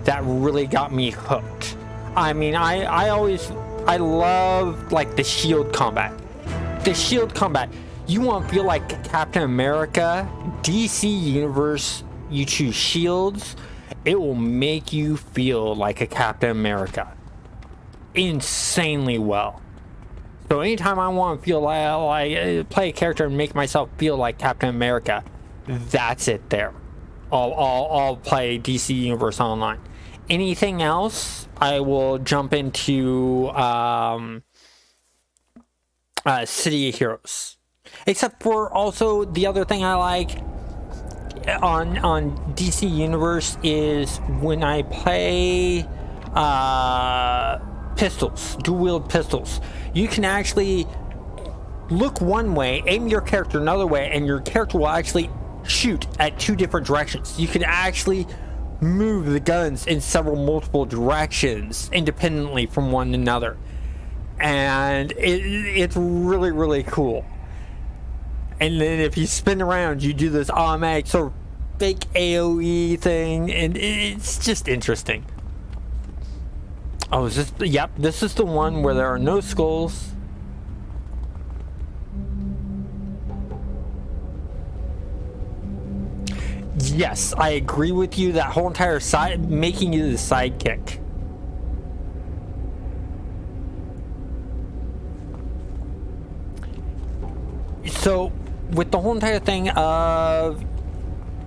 that really got me hooked. I mean, I love like the shield combat. The shield combat. You want to feel like Captain America, DC Universe, you choose shields, it will make you feel like a Captain America. Insanely well. So anytime I want to feel like play a character and make myself feel like Captain America, that's it there. I'll play DC Universe Online. Anything else, I will jump into City of Heroes. Except for also the other thing I like on DC Universe is when I play pistols, dual-wield pistols. You can actually look one way, aim your character another way, and your character will actually shoot at two different directions. You can actually move the guns in multiple directions independently from one another. And it's really, really cool. And then if you spin around, you do this automatic sort of fake AoE thing, and it's just interesting. Oh, is this? Yep, this is the one where there are no skulls. Yes, I agree with you. That whole entire side, making you the sidekick. So, with the whole entire thing of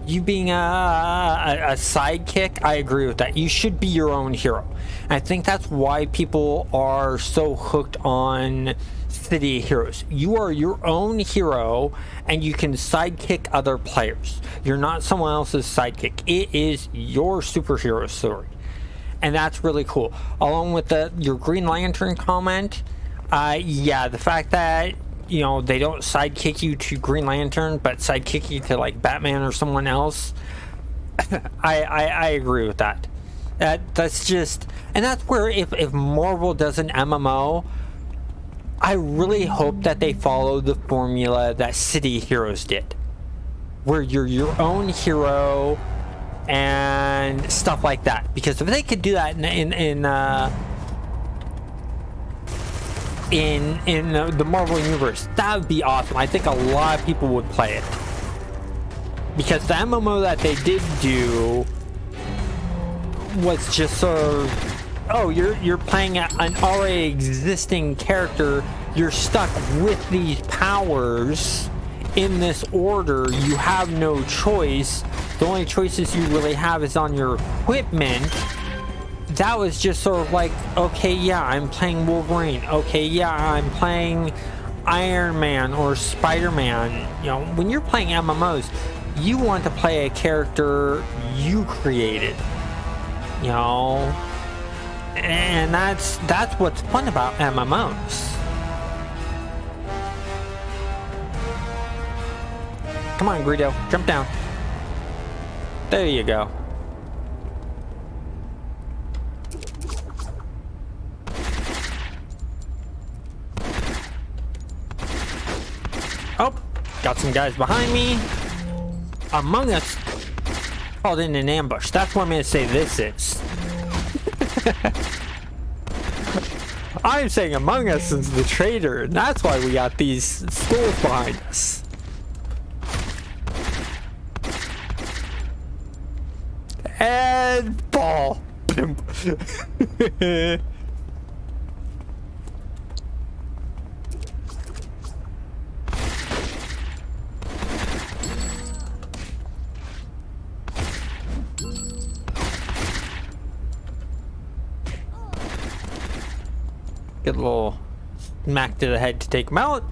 you being a sidekick, I agree with that. You should be your own hero. And I think that's why people are so hooked on City of Heroes. You are your own hero, and you can sidekick other players. You're not someone else's sidekick. It is your superhero story. And that's really cool. Along with your Green Lantern comment, yeah, the fact that you know they don't sidekick you to Green Lantern but sidekick you to like Batman or someone else, I agree with that. That's just, and that's where if Marvel does an MMO, I really hope that they follow the formula that City of Heroes did, where you're your own hero and stuff like that. Because if they could do that in the Marvel universe, that would be awesome. I think a lot of people would play it, because the MMO that they did do was just sort of, oh, you're playing an already existing character, you're stuck with these powers in this order, you have no choice, the only choices you really have is on your equipment. That was just sort of like, okay, yeah, I'm playing Wolverine. Okay, yeah, I'm playing Iron Man or Spider-Man. You know, when you're playing MMOs, you want to play a character you created. you know, and that's what's fun about MMOs. Come on, Greedo, jump down. There you go. Oh, got some guys behind me. Among Us called in an ambush. That's what I'm gonna say this is. I'm saying Among Us is the traitor, and that's why we got these skulls behind us. And ball. Get a little smack to the head to take him out.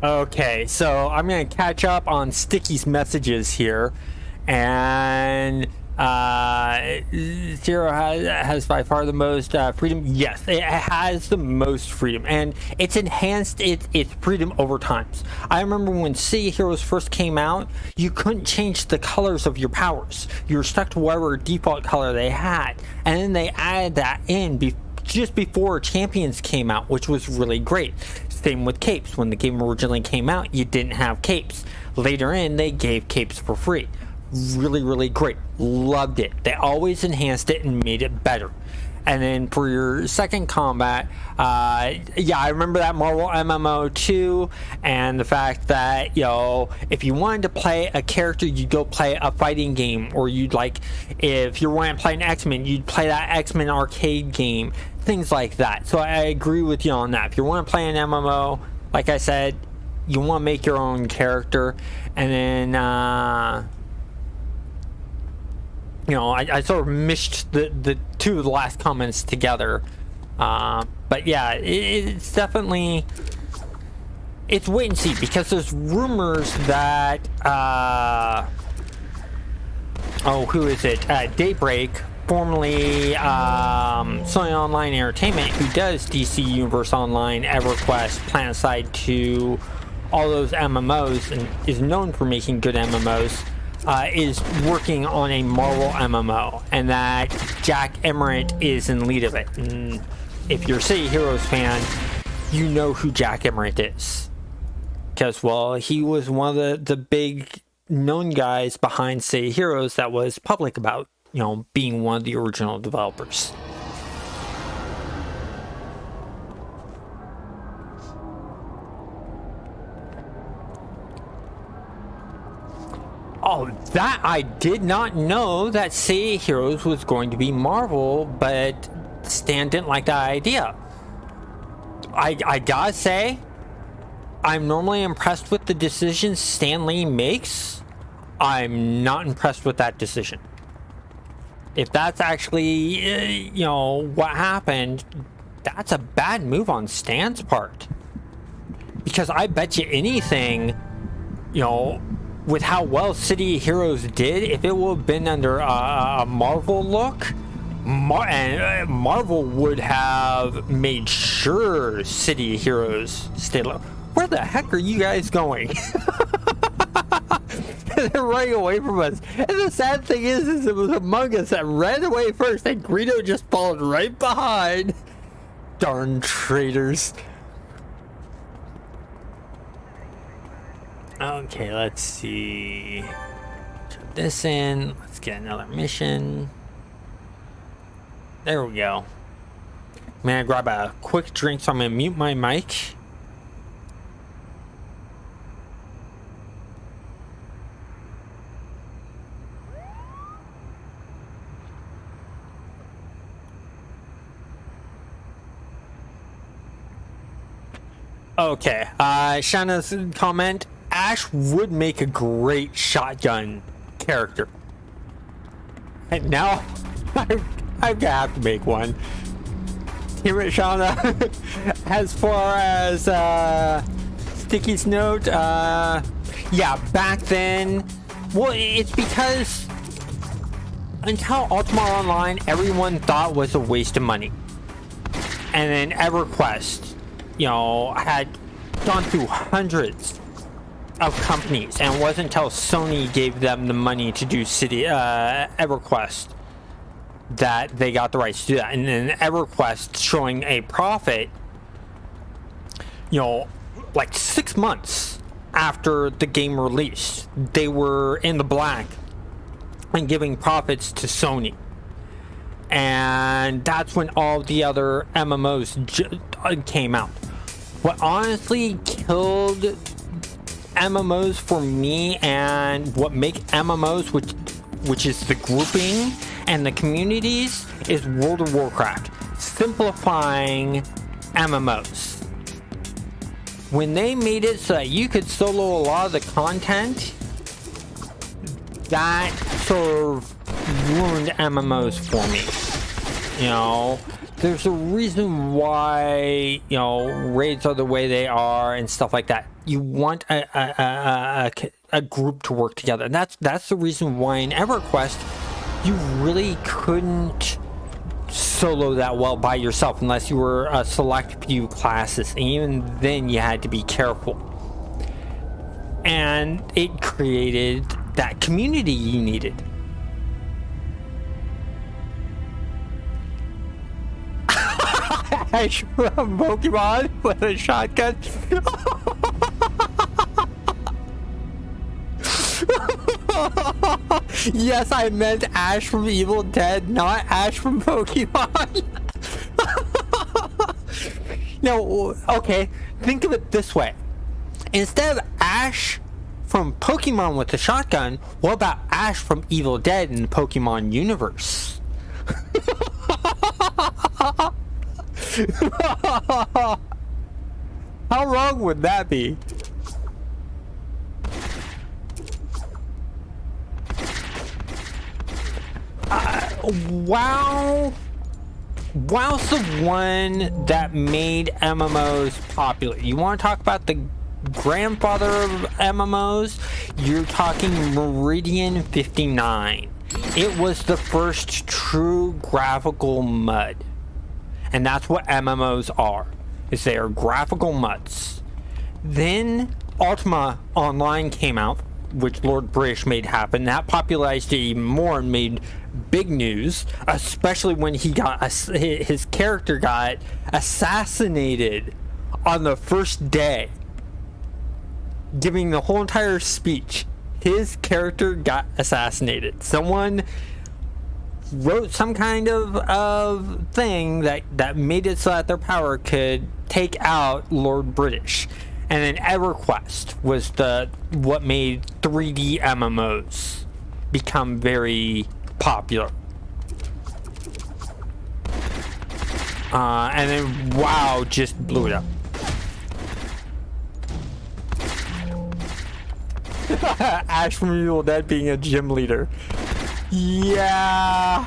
Okay, so I'm gonna catch up on Sticky's messages here, and Zero has by far the most freedom. Yes, it has the most freedom, and it's enhanced its freedom over times. I remember when City Heroes first came out, you couldn't change the colors of your powers. You were stuck to whatever default color they had, and then they added that in just before Champions came out, which was really great. Same with capes. When the game originally came out, you didn't have capes. Later in, they gave capes for free. Really, really great. Loved it. They always enhanced it and made it better. And then for your second combat, yeah, I remember that Marvel MMO too, and the fact that, you know, if you wanted to play a character, you'd go play a fighting game, or you'd like, if you wanted to play an X-Men, you'd play that X-Men arcade game, things like that. So I agree with you on that. If you want to play an MMO, like I said, you want to make your own character, and then, you know, I sort of mished the two of the last comments together. But yeah, it's definitely, it's wait and see, because there's rumors that, oh, who is it? Daybreak, formerly Sony Online Entertainment, who does DC Universe Online, EverQuest, PlanetSide 2, all those MMOs, and is known for making good MMOs. Is working on a Marvel MMO, and that Jack Emmert is in lead of it. And if you're a City Heroes fan, you know who Jack Emmert is, because, well, he was one of the big known guys behind City Heroes that was public about, you know, being one of the original developers. Oh, that I did not know that City Heroes was going to be Marvel, but Stan didn't like that idea. I gotta say, I'm normally impressed with the decisions Stan Lee makes. I'm not impressed with that decision. If that's actually, you know, what happened, that's a bad move on Stan's part. Because I bet you anything, you know, with how well City Heroes did, if it would have been under a Marvel look, Marvel would have made sure City Heroes stayed low. Where the heck are you guys going? They're running away from us. And the sad thing is it was Among Us that ran away first, and Greedo just followed right behind. Darn traitors. Okay, let's see. Put this in. Let's get another mission. There we go. I'm gonna grab a quick drink, so I'm gonna mute my mic. Okay, Shauna's comment, Ash would make a great shotgun character. And now, I have to make one. Here at Shauna, as far as Sticky's note, yeah, back then, well, it's because until Ultima Online, everyone thought was a waste of money. And then EverQuest, you know, had gone through hundreds of companies, and it wasn't until Sony gave them the money to do EverQuest that they got the rights to do that. And then EverQuest showing a profit, you know, like 6 months after the game released, they were in the black and giving profits to Sony. And that's when all the other MMOs came out. What honestly killed MMOs for me, and what make MMOs, which is the grouping and the communities, is World of Warcraft simplifying MMOs. When they made it so that you could solo a lot of the content, that sort of ruined MMOs for me. You know, there's a reason why, you know, raids are the way they are and stuff like that. You want a group to work together, and that's the reason why in EverQuest you really couldn't solo that well by yourself unless you were a select few classes, and even then you had to be careful. And it created that community you needed. Ash from Pokemon with a shotgun. Yes, I meant Ash from Evil Dead, not Ash from Pokemon. No, okay, think of it this way. Instead of Ash from Pokemon with the shotgun, what about Ash from Evil Dead in the Pokemon universe? How wrong would that be? WoW's the one that made MMOs popular. You want to talk about the grandfather of MMOs? You're talking Meridian 59. It was the first true graphical MUD. And that's what MMOs are. Is they are graphical MUDs. Then Ultima Online came out, which Lord British made happen. That popularized it even more and made big news, especially when his character got assassinated on the first day, giving the whole entire speech. His character got assassinated. Someone wrote some kind of thing that made it so that their power could take out Lord British. And then EverQuest was what made 3D MMOs become very popular. And then WoW just blew it up. Ash from Evil Dead being a gym leader. Yeah.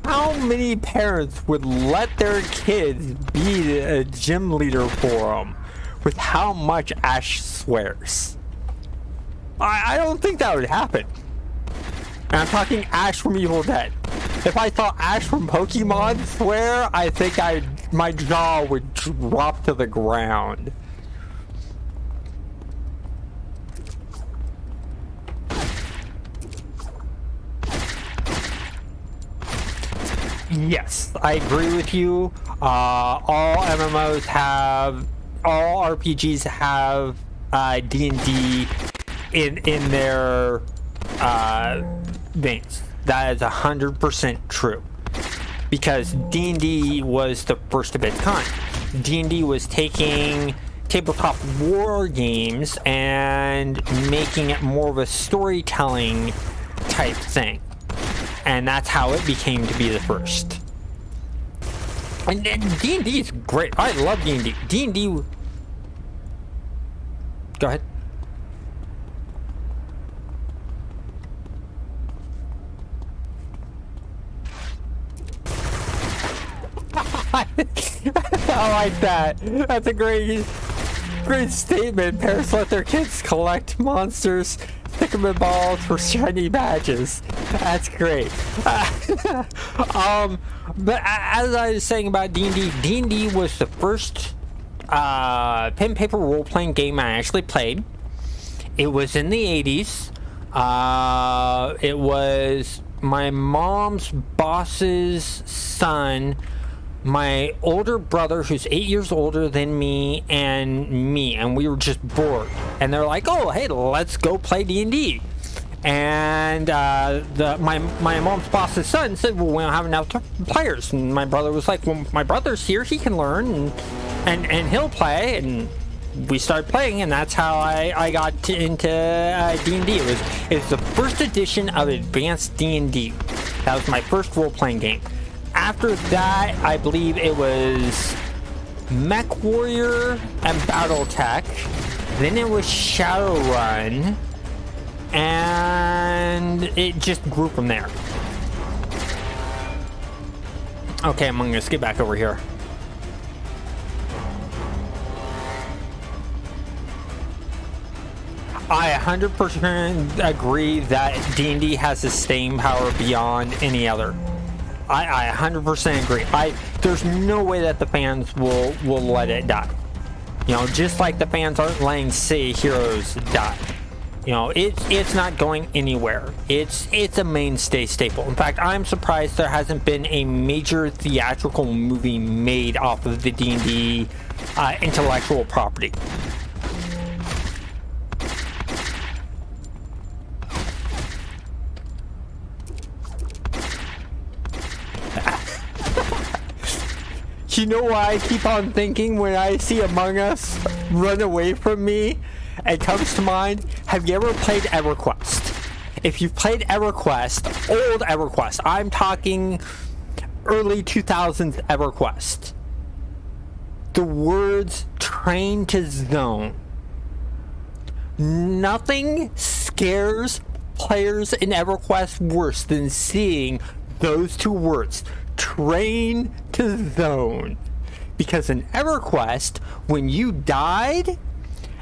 How many parents would let their kids be a gym leader for them with how much Ash swears? I don't think that would happen. And I'm talking Ash from Evil Dead. If I saw Ash from Pokemon swear, I think my jaw would drop to the ground. Yes, I agree with you. All RPGs have D&D in their veins. That is 100% true. Because D&D was the first of its kind. D&D was taking tabletop war games and making it more of a storytelling type thing. And that's how it became to be the first. And D&D is great. I love D&D. D&D. Go ahead. I like that. That's a great statement. Parents let their kids collect monsters, stick them in balls for shiny badges. That's great. But as I was saying about D&D, D&D was the first pen and paper role-playing game I actually played. It was in the 80s. It was my mom's boss's son, my older brother, who's 8 years older than me, and we were just bored. And they're like, "Oh, hey, let's go play D&D." And my mom's boss's son said, "Well, we don't have enough players." And my brother was like, "Well, my brother's here; he can learn, and he'll play." And we started playing, and that's how I got into D&D. It was the first edition of Advanced D&D. That was my first role-playing game. After that, I believe it was Mech Warrior and Battletech. Then it was Shadowrun, and it just grew from there. Okay, I'm gonna skip back over here. I 100% agree that D&D has the staying power beyond any other. I 100% agree. There's no way that the fans will let it die. You know, just like the fans aren't letting City Heroes die. You know, it's not going anywhere. It's a mainstay staple. In fact, I'm surprised there hasn't been a major theatrical movie made off of the D&D intellectual property. You know why I keep on thinking when I see Among Us run away from me? It comes to mind, have you ever played EverQuest? If you've played EverQuest, old EverQuest, I'm talking early 2000s EverQuest, the words "train to zone." Nothing scares players in EverQuest worse than seeing those two words, train to zone. Because in EverQuest, when you died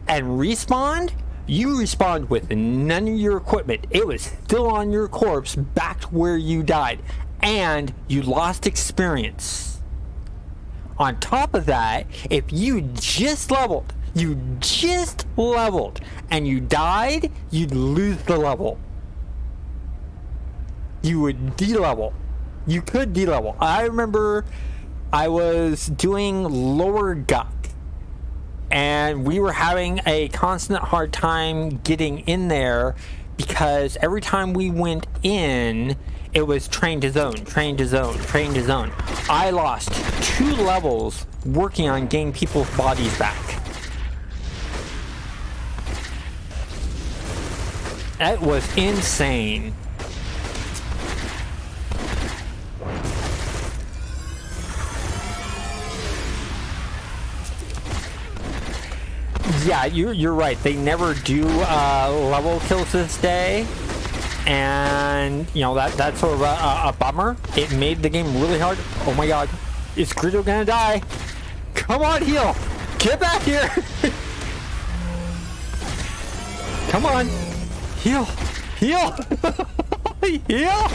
and respawned, you respawned with none of your equipment. It was still on your corpse back to where you died, and you lost experience. On top of that, if you just leveled, and you died, you'd lose the level. You would de-level. You could de-level. I remember I was doing lower gut, and we were having a constant hard time getting in there because every time we went in, it was train to zone, train to zone, train to zone. I lost 2 levels working on getting people's bodies back. That was insane. Yeah, you're right. They never do level kills this day, and you know that's sort of a bummer. It made the game really hard. Oh my God, is Greedo gonna die? Come on, heal! Get back here! Come on, heal, heal, heal!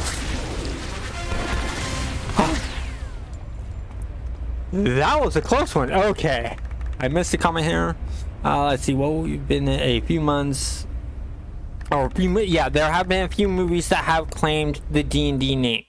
That was a close one. Okay, I missed a comment here. Let's see. Well, we've been a few months, or yeah, there have been a few movies that have claimed the D&D name,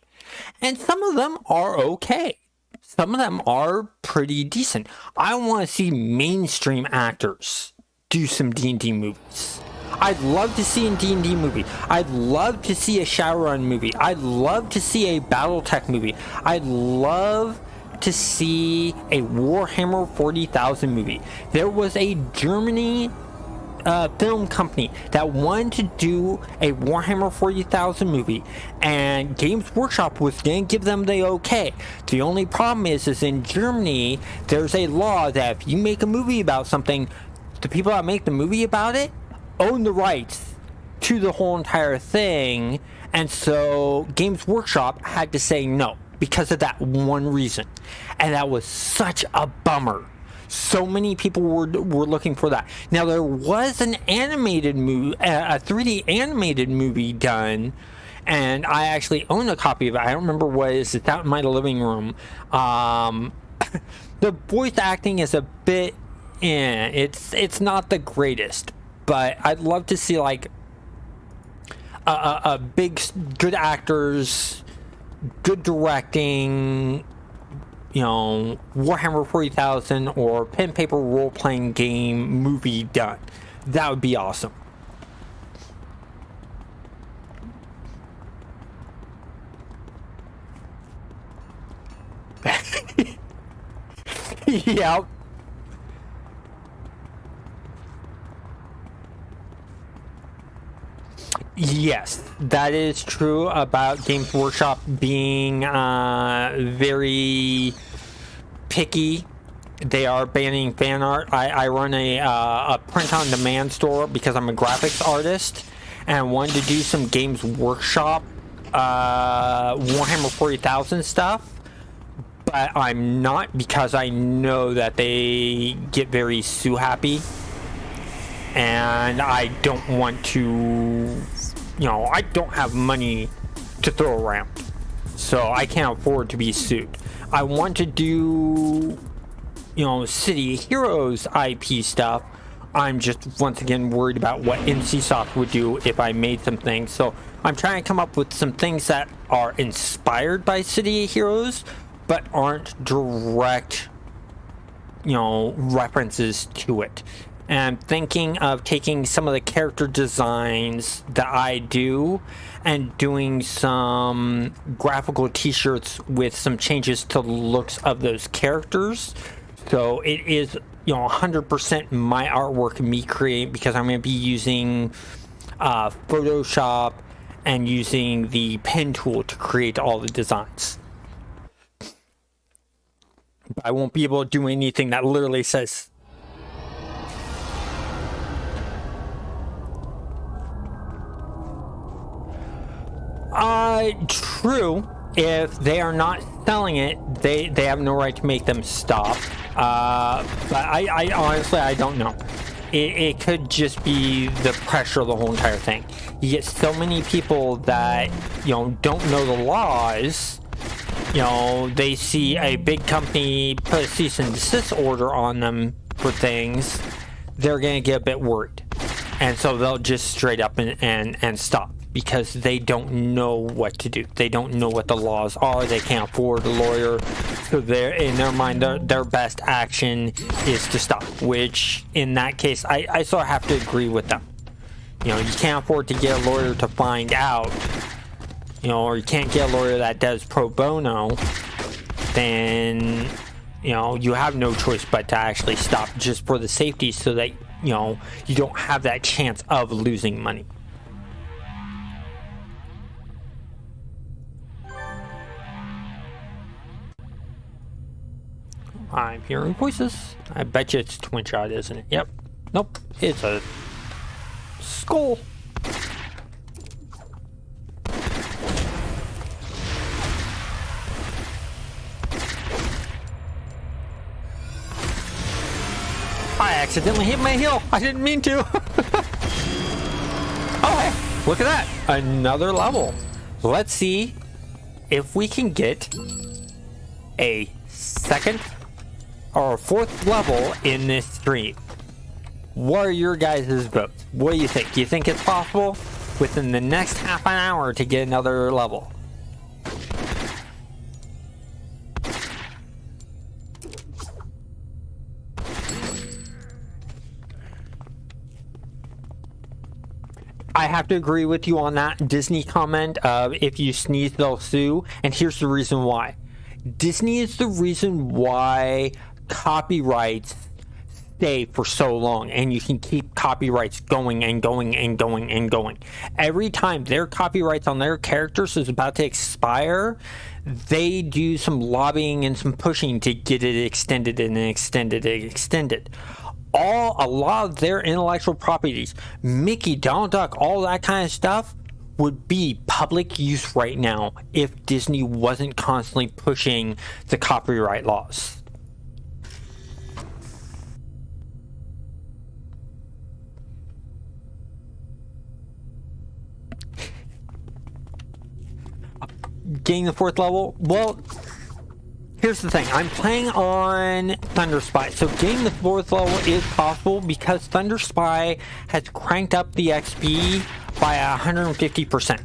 and some of them are okay. Some of them are pretty decent. I want to see mainstream actors do some D&D movies. I'd love to see a D&D movie. I'd love to see a Shadowrun movie. I'd love to see a Battletech movie. I'd love to see a Warhammer 40,000 movie. There was a Germany film company that wanted to do a Warhammer 40,000 movie, and Games Workshop was going to give them the okay. The only problem is in Germany, there's a law that if you make a movie about something, the people that make the movie about it own the rights to the whole entire thing, and so Games Workshop had to say no because of that one reason, and that was such a bummer. So many people were looking for that. Now there was an animated movie, a 3D animated movie done, and I actually own a copy of it. I don't remember what it is. It's out in my living room. The voice acting is a bit, it's not the greatest, but I'd love to see like a big, good actors, good directing, you know, Warhammer 40,000 or pen paper role playing game movie done. That would be awesome. Yep. Yes, that is true about Games Workshop being very picky. They are banning fan art. I run a print-on-demand store because I'm a graphics artist, and I wanted to do some Games Workshop Warhammer 40,000 stuff, but I'm not, because I know that they get very sue happy, and I don't want to, you know, I don't have money to throw around, so I can't afford to be sued. I want to do, you know, City Heroes IP stuff. I'm just once again worried about what NCSoft would do if I made some things, so I'm trying to come up with some things that are inspired by City Heroes but aren't direct, you know, references to it. And I'm thinking of taking some of the character designs that I do and doing some graphical t-shirts with some changes to the looks of those characters. So it is, you know, 100% my artwork, me create, because I'm going to be using Photoshop and using the pen tool to create all the designs. But I won't be able to do anything that literally says... True. If they are not selling it, they have no right to make them stop. But I honestly, I don't know. It could just be the pressure of the whole entire thing. You get so many people that, you know, don't know the laws. You know, they see a big company put a cease and desist order on them for things, they're going to get a bit worried. And so they'll just straight up and stop, because they don't know what to do. They don't know what the laws are. They can't afford a lawyer. So in their mind, their best action is to stop, which in that case, I sort of have to agree with them. You know, you can't afford to get a lawyer to find out, you know, or you can't get a lawyer that does pro bono, then, you know, you have no choice but to actually stop, just for the safety, so that, you know, you don't have that chance of losing money. I'm hearing voices. I bet you it's Twin Shot, isn't it? Yep. Nope. It's a skull. I accidentally hit my heel. I didn't mean to. Oh, hey, look at that. Another level. Let's see if we can get a second or fourth level in this stream. What are your guys' votes? What do you think? Do you think it's possible within the next half an hour to get another level? I have to agree with you on that Disney comment of if you sneeze, they'll sue. And here's the reason why. Disney is the reason why copyrights stay for so long, and you can keep copyrights going and going and going and going. Every time their copyrights on their characters is about to expire, they do some lobbying and some pushing to get it extended and extended and extended. A lot of their intellectual properties, Mickey, Donald Duck, all that kind of stuff, would be public use right now if Disney wasn't constantly pushing the copyright laws. Getting the 4th level, well, here's the thing. I'm playing on Thunder Spy, so getting the 4th level is possible because Thunder Spy has cranked up the XP by 150%.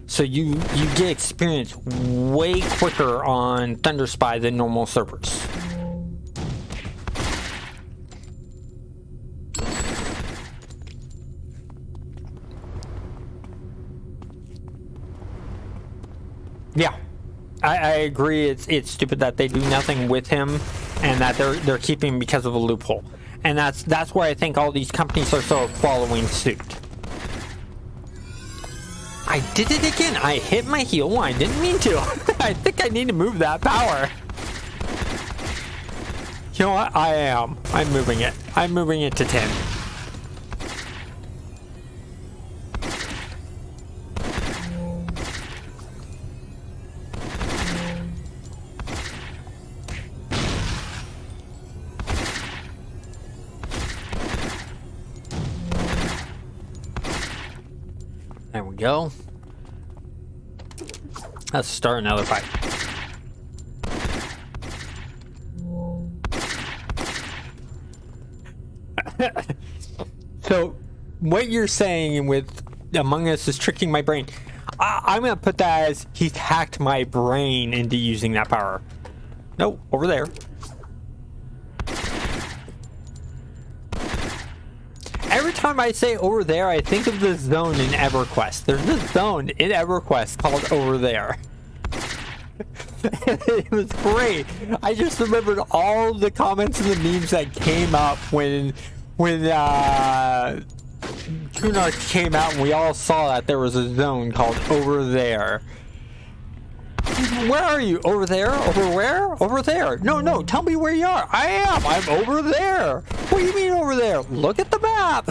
So you get experience way quicker on Thunder Spy than normal servers. Yeah. I agree. It's stupid that they do nothing with him, and that they're keeping him because of a loophole, and that's why I think all these companies are sort of following suit. I did it again. I hit my heel. I didn't mean to. I think I need to move that power. You know what? I am. I'm moving it. I'm moving it to 10. There we go. Let's start another fight. So, what you're saying with Among Us is tricking my brain. I'm gonna put that as he's hacked my brain into using that power. Nope, over there. Every time I say over there, I think of the zone in EverQuest. There's this zone in EverQuest called Over There. It was great. I just remembered all the comments and the memes that came up when Kunar came out and we all saw that there was a zone called Over There. Where are you? Over there? Over where? Over there. No, tell me where you are. I'm over there. What do you mean over there? Look at the map.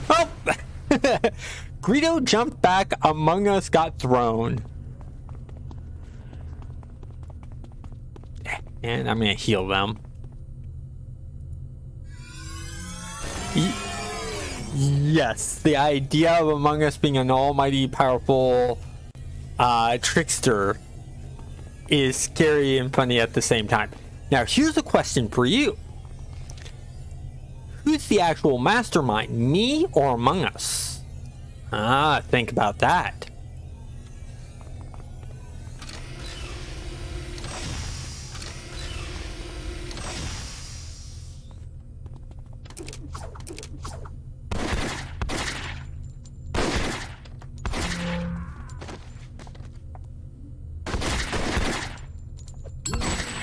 Oh! Greedo jumped back. Among Us got thrown. And I'm gonna heal them. Yes, the idea of Among Us being an almighty powerful trickster is scary and funny at the same time. Now, here's a question for you. Who's the actual mastermind, me or Among Us? Think about that.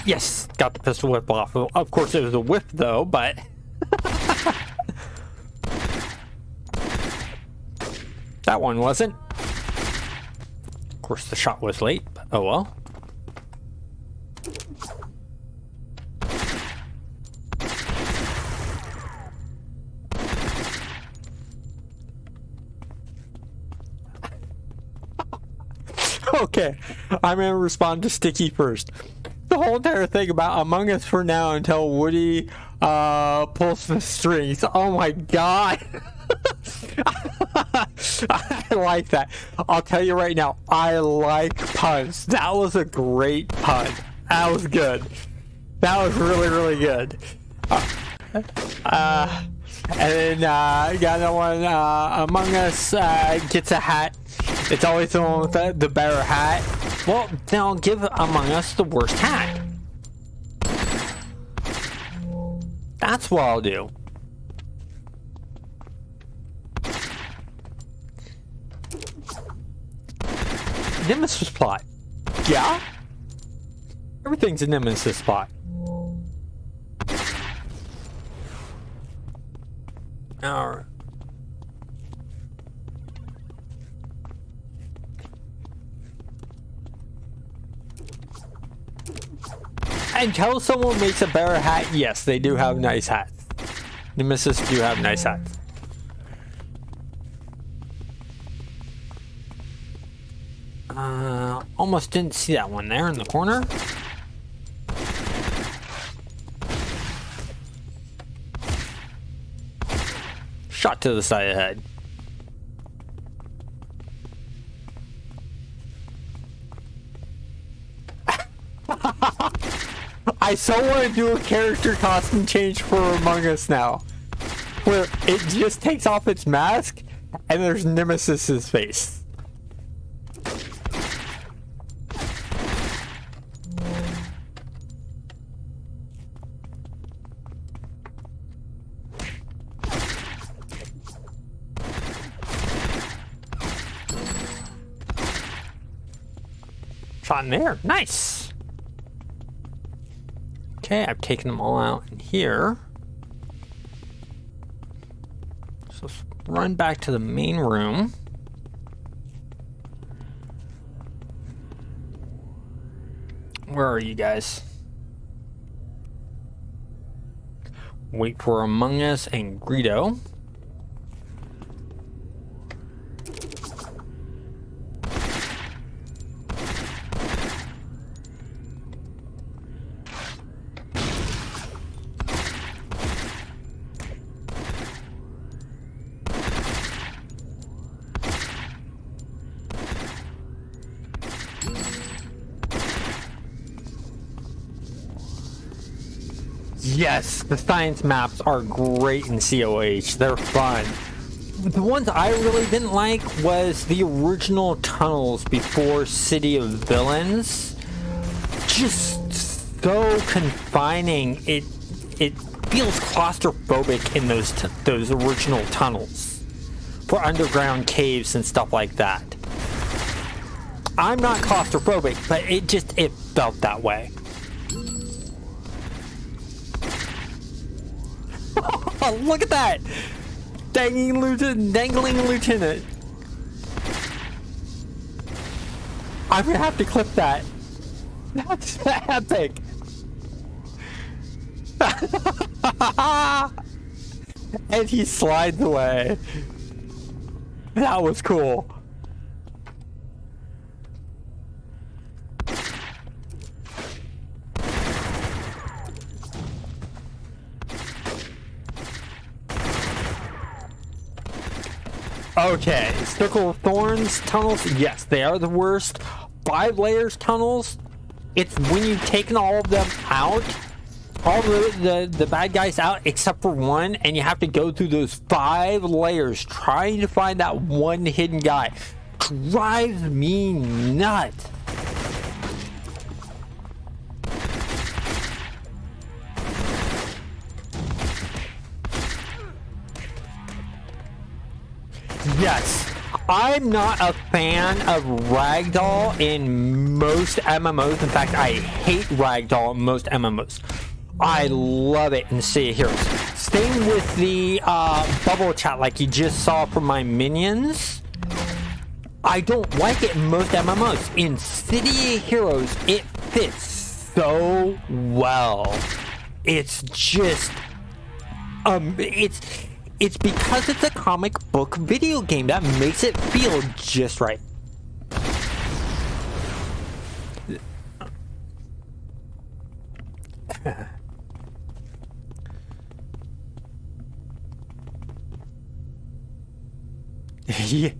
Yes, got the pistol whip off. Of course, it was a whip, though, but... that one wasn't. Of course, the shot was late, but oh well. Okay, I'm gonna respond to Sticky first. The whole entire thing about Among Us for now until Woody pulls the strings. Oh my god. I like that. I'll tell you right now, I like puns. That was a great pun. That was good. That was really, really good. And then got another one. Among Us gets a hat. It's always the one with the better hat. Well, then I'll give Among Us the worst hat. That's what I'll do. Nemesis plot. Yeah? Everything's a nemesis spot. Alright. Until someone makes a better hat, yes, they do have nice hats. Nemesis do have nice hats. Almost didn't see that one there in the corner. Shot to the side of the head. I so want to do a character costume change for Among Us now, where it just takes off its mask and there's Nemesis's face. Shot in there. Nice. Okay, I've taken them all out in here. So let's run back to the main room. Where are you guys? Wait for Among Us and Greedo. Yes, the science maps are great in COH. They're fun. The ones I really didn't like was the original tunnels before City of Villains. Just so confining. It feels claustrophobic in those original tunnels for underground caves and stuff like that. I'm not claustrophobic, but it felt that way. Oh, look at that! Dangling lieutenant. I'm gonna have to clip that. That's epic. And he slides away. That was cool. Okay, Circle of Thorns tunnels, yes, they are the worst. 5 layers tunnels, it's when you've taken all of them out, all the bad guys out except for one, and you have to go through those 5 layers trying to find that one hidden guy. Drives me nuts. Yes, I'm not a fan of ragdoll in most MMOs. In fact, I hate ragdoll in most MMOs. I love it in City of Heroes. Same with the bubble chat like you just saw from my minions. I don't like it in most MMOs. In City of Heroes, it fits so well. It's just... It's because it's a comic book video game that makes it feel just right. Yeah.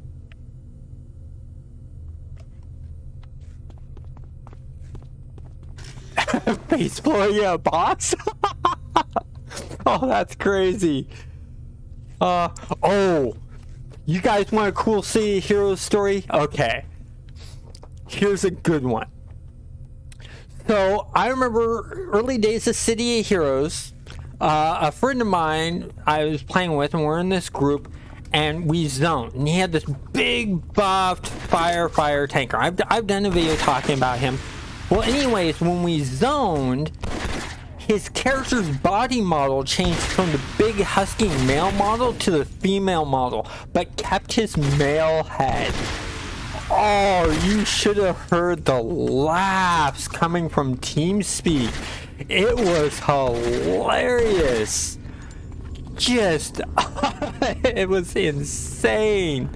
Face blowing a box? Oh, that's crazy. Oh, you guys want a cool City of Heroes story? Okay, here's a good one. So I remember early days of City of Heroes, a friend of mine I was playing with, and we're in this group, and we zoned. And he had this big buffed fire tanker. I've done a video talking about him. Well, anyways, when we zoned, his character's body model changed from the big husky male model to the female model, but kept his male head. Oh, you should have heard the laughs coming from TeamSpeak. It was hilarious. Just, it was insane.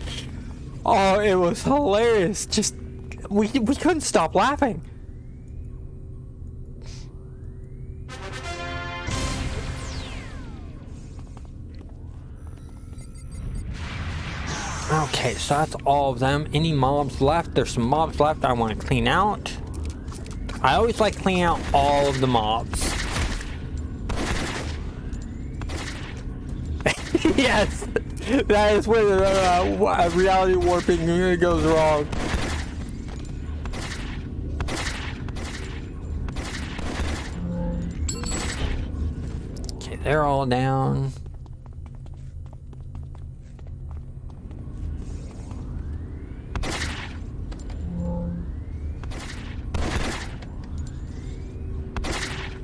Oh, it was hilarious. Just, we couldn't stop laughing. Okay, so that's all of them. Any mobs left? There's some mobs left I want to clean out. I always like cleaning out all of the mobs. Yes, that is where the reality warping goes wrong. Okay, they're all down.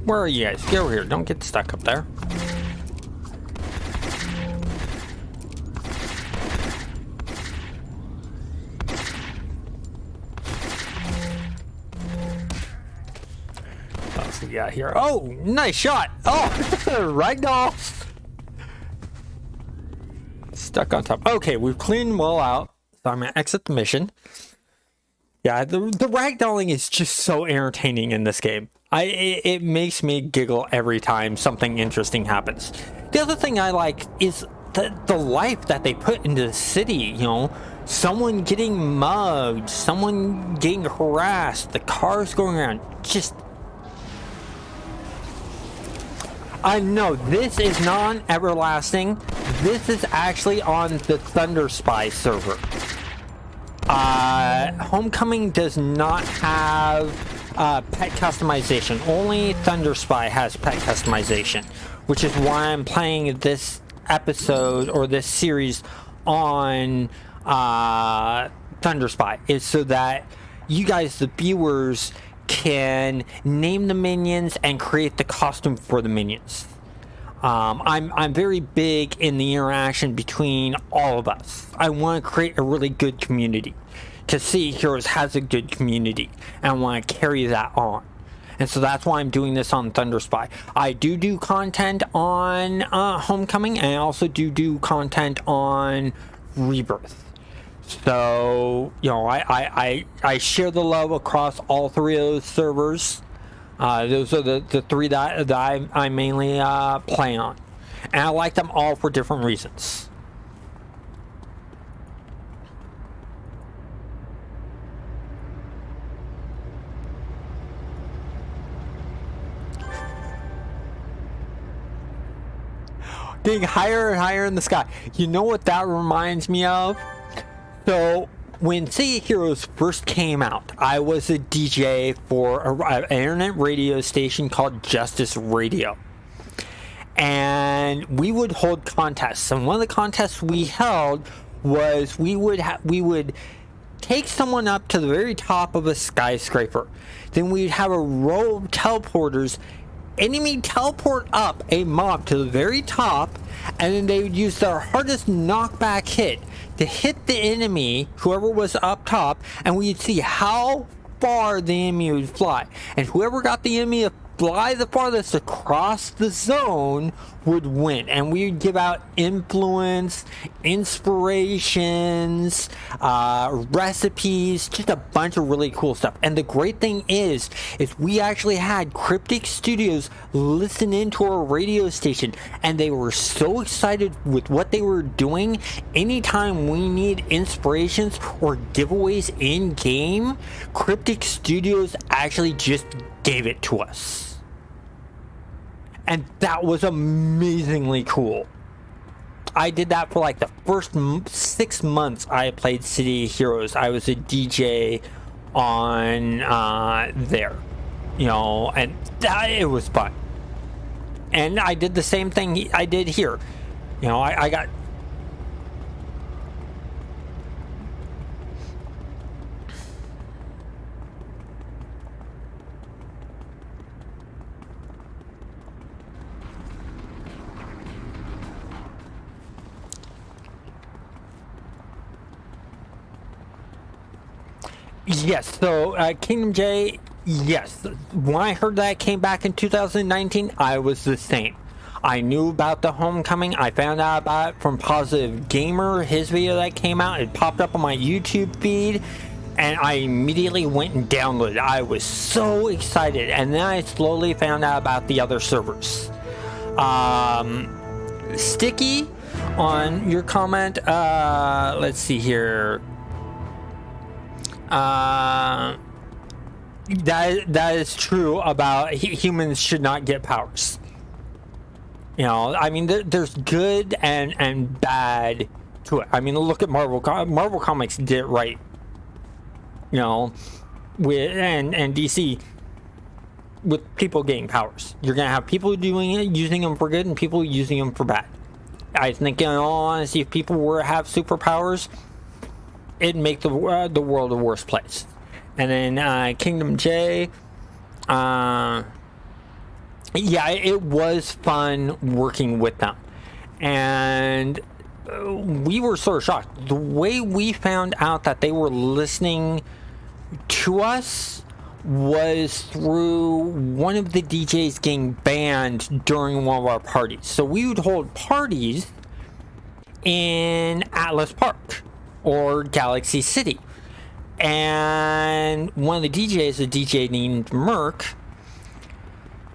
Where are you guys? Get over here. Don't get stuck up there. What else we got here? Oh, nice shot. Oh, ragdoll. Stuck on top. Okay, we've cleaned them all out. So I'm going to exit the mission. Yeah, the ragdolling is just so entertaining in this game. It makes me giggle every time something interesting happens. The other thing I like is the life that they put into the city, you know. Someone getting mugged, someone getting harassed, the cars going around. Just... I know, this is non-everlasting. This is actually on the Thunder Spy server. Homecoming does not have pet customization. Only Thunder Spy has pet customization, which is why I'm playing this episode or this series on Thunder Spy, is so that you guys, the viewers, can name the minions and create the costume for the minions. I'm very big in the interaction between all of us. I want to create a really good community. To see Heroes has a good community, and I want to carry that on. And so that's why I'm doing this on Thunder Spy. I do content on Homecoming, and I also do content on Rebirth. So, you know, I share the love across all three of those servers. Those are the three that I mainly play on. And I like them all for different reasons. Getting higher and higher in the sky. You know what that reminds me of? So, when City Heroes first came out, I was a DJ for an internet radio station called Justice Radio. And we would hold contests. And one of the contests we held was we would take someone up to the very top of a skyscraper. Then we'd have a row of teleporters. Enemy teleport up a mob to the very top, and then they would use their hardest knockback hit to hit the enemy, whoever was up top, and we'd see how far the enemy would fly. And whoever got the enemy to fly the farthest across the zone would win. And we would give out influence, inspirations, recipes, just a bunch of really cool stuff. And the great thing is we actually had Cryptic Studios listen into our radio station, and they were so excited with what they were doing. Anytime we need inspirations or giveaways in game, Cryptic Studios actually just gave it to us. And that was amazingly cool. I did that for like the first 6 months I played City Heroes. I was a DJ on there, you know, and it was fun. And I did the same thing I did here. You know, I got Yes, so Kingdom J, yes. When I heard that came back in 2019, I was the same. I knew about the Homecoming. I found out about it from Positive Gamer, his video that came out. It popped up on my YouTube feed, and I immediately went and downloaded it. I was so excited, and then I slowly found out about the other servers. Sticky, on your comment, let's see here. That is true about humans should not get powers. You know, I mean, there's good and bad to it. I mean, look at Marvel. Marvel Comics did it right. You know, with and DC with people getting powers. You're gonna have people doing it, using them for good, and people using them for bad. I think, in all honesty, if people were to have superpowers, it'd make the world a worse place. And then Kingdom J, yeah, it was fun working with them, and we were sort of shocked. The way we found out that they were listening to us was through one of the DJs getting banned during one of our parties. So we would hold parties in Atlas Park or Galaxy City, and one of the DJs, a DJ named Merc,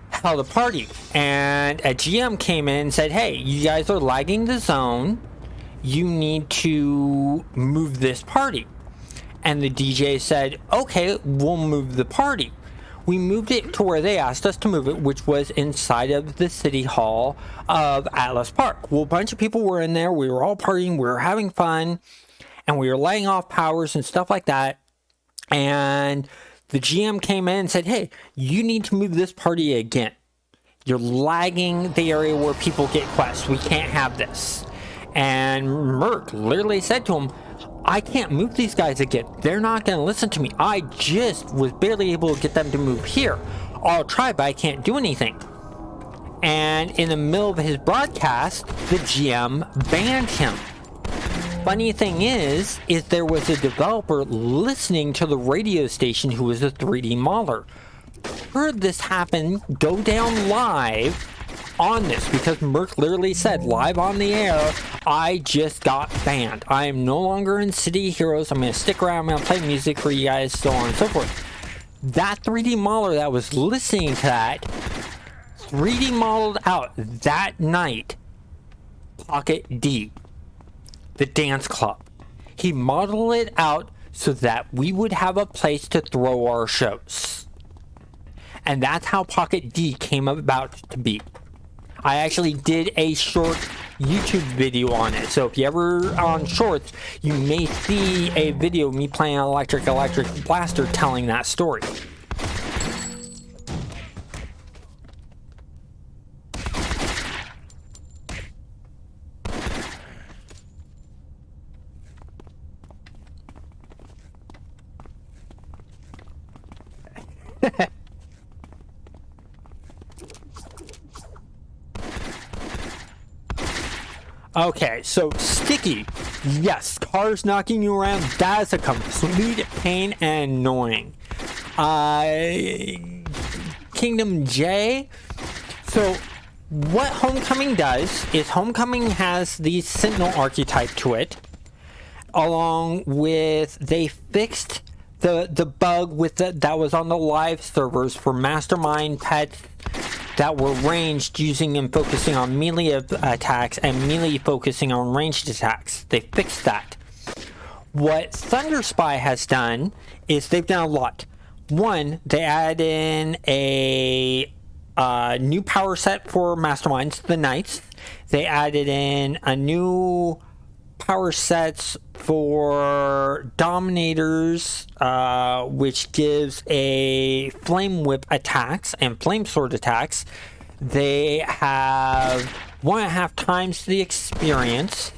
held a party, and a GM came in and said, hey, you guys are lagging the zone, you need to move this party. And the DJ said, okay, we'll move the party. We moved it to where they asked us to move it, which was inside of the city hall of Atlas Park. Well, a bunch of people were in there, we were all partying, we were having fun, and we were laying off powers and stuff like that. And the GM came in and said, hey, you need to move this party again. You're lagging the area where people get quests. We can't have this. And Merc literally said to him, I can't move these guys again. They're not going to listen to me. I just was barely able to get them to move here. I'll try, but I can't do anything. And in the middle of his broadcast, the GM banned him. Funny thing is there was a developer listening to the radio station who was a 3D modeler. Heard this happen, go down live on this, because Merc literally said live on the air, I just got banned. I am no longer in City Heroes. I'm going to stick around. I'm going to play music for you guys, so on and so forth. That 3D modeler that was listening to that 3D modeled out that night Pocket D, the dance club. He modeled it out so that we would have a place to throw our shows. And that's how Pocket D came about to be. I actually did a short YouTube video on it. So if you ever on shorts, you may see a video of me playing an electric blaster telling that story. Okay, so Sticky, yes, cars knocking you around, that is a complete pain and annoying. Kingdom J, so what Homecoming does is Homecoming has the Sentinel archetype to it, along with, they fixed the bug with that was on the live servers for Mastermind pets that were ranged, using and focusing on melee attacks and melee focusing on ranged attacks. They fixed that. What Thunder Spy has done is they've done a lot. One, they added in a new power set for Masterminds, the Knights. They added in a new power sets for Dominators, which gives a Flame Whip attacks and Flame Sword attacks. They have 1.5 times the experience.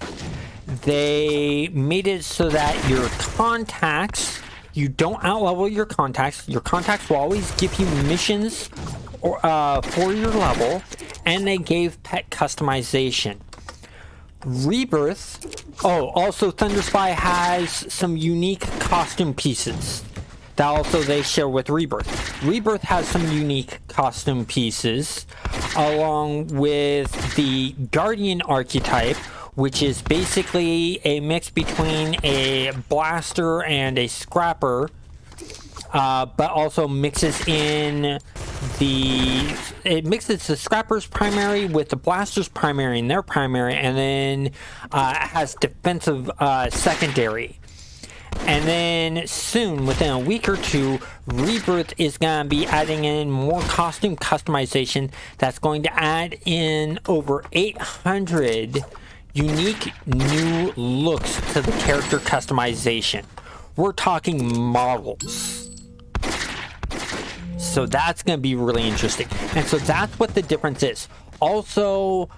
They made it so that your contacts, you don't outlevel your contacts. Your contacts will always give you missions or, for your level, and they gave pet customization. Rebirth. Oh, also Thunder Spy has some unique costume pieces that also they share with Rebirth. Rebirth has some unique costume pieces, along with the Guardian archetype, which is basically a mix between a blaster and a scrapper, but also mixes in it mixes the scrapper's primary with the blaster's primary and their primary, and then has defensive secondary. And then soon, within a week or two, Rebirth is going to be adding in more costume customization that's going to add in over 800 unique new looks to the character customization. We're talking models. So that's going to be really interesting. And so that's what the difference is. Also,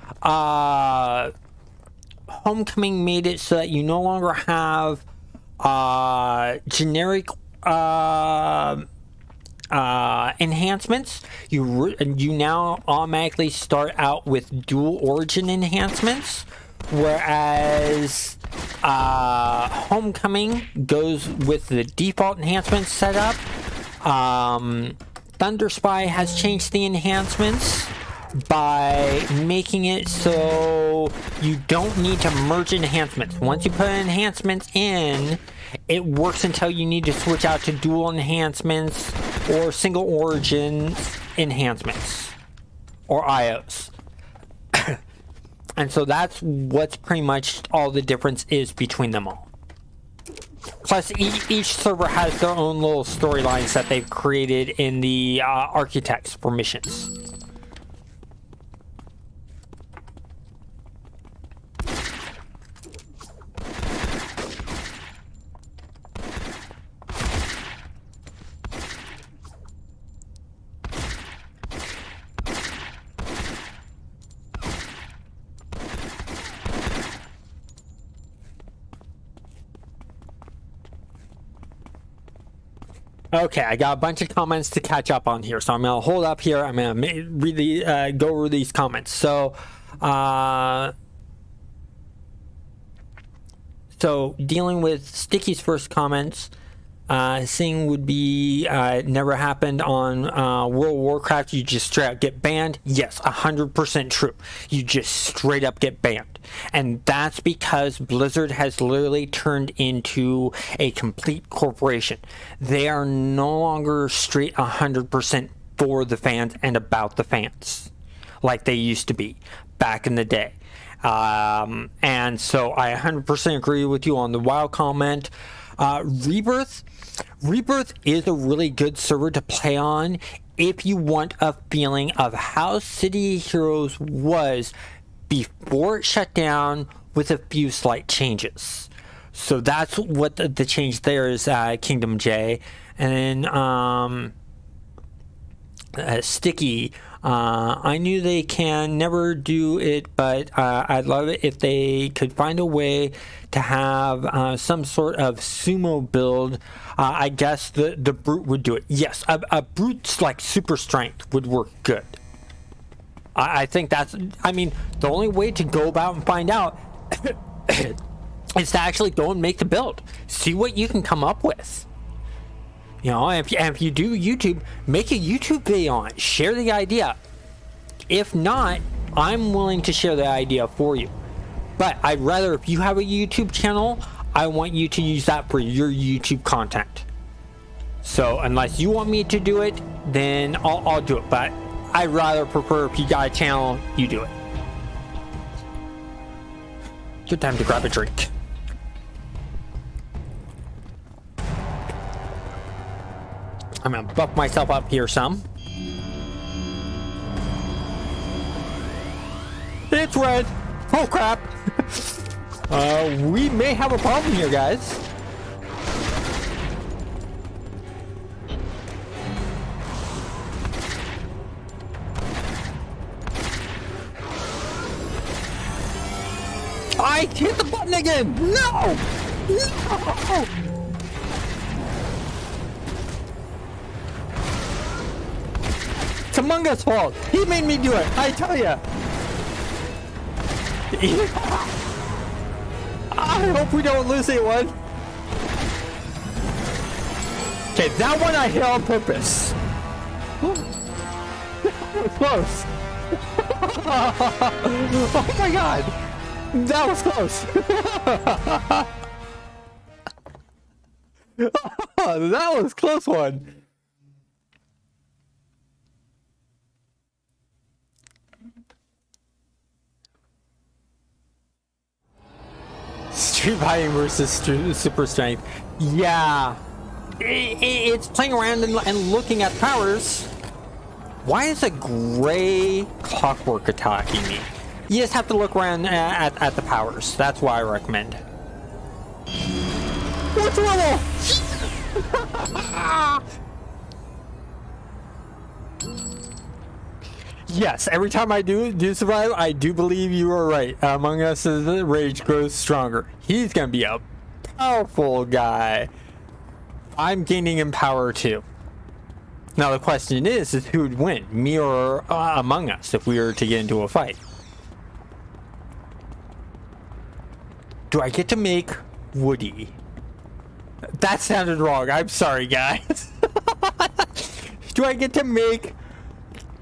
Homecoming made it so that you no longer have generic enhancements. You now automatically start out with dual origin enhancements, whereas Homecoming goes with the default enhancement setup. Thunder Spy has changed the enhancements by making it so you don't need to merge enhancements. Once you put enhancements in, it works until you need to switch out to dual enhancements or single origin enhancements or IOs. And so that's what's pretty much all the difference is between them all. Plus, each server has their own little storylines that they've created in the architects for missions. Okay, I got a bunch of comments to catch up on here, so I'm gonna hold up here. I'm gonna really go over these comments. So dealing with Sticky's first comments, seeing would be never happened on World of Warcraft. You just straight up get banned. Yes, 100% true. You just straight up get banned. And that's because Blizzard has literally turned into a complete corporation. They are no longer straight 100% for the fans and about the fans like they used to be back in the day. And so I 100% agree with you on the WoW comment. Rebirth is a really good server to play on if you want a feeling of how City of Heroes was before it shut down with a few slight changes. So that's what the change there is, Kingdom J. And then Sticky, I knew they can never do it, but I'd love it if they could find a way to have some sort of sumo build. I guess the brute would do it. Yes, a brute's like super strength would work good. I think that's, I mean, the only way to go about and find out is to actually go and make the build. See what you can come up with. You know, if you do YouTube, make a YouTube video on it. Share the idea. If not, I'm willing to share the idea for you. But I'd rather, if you have a YouTube channel, I want you to use that for your YouTube content. So unless you want me to do it, then I'll do it. But I'd rather prefer if you got a channel, you do it. Good time to grab a drink. I'm gonna buff myself up here some. It's red. Oh crap. We may have a problem here, guys. I hit the button again. No. No. It's Among Us' fault. He made me do it. I tell ya. I hope we don't lose it one. Okay, that one I hit on purpose. Close. Oh my god. That was close. That was a close one. Street fighting versus super strength. Yeah. It's playing around and looking at powers. Why is a gray clockwork attacking me? You just have to look around at the powers. That's why I recommend. What's level? Yes, every time I do survive, I do believe you are right. Among Us, the rage grows stronger. He's gonna be a powerful guy. I'm gaining in power too. Now the question is who would win, me or Among Us, if we were to get into a fight? Do I get to make Woody? That sounded wrong. I'm sorry, guys. Do I get to make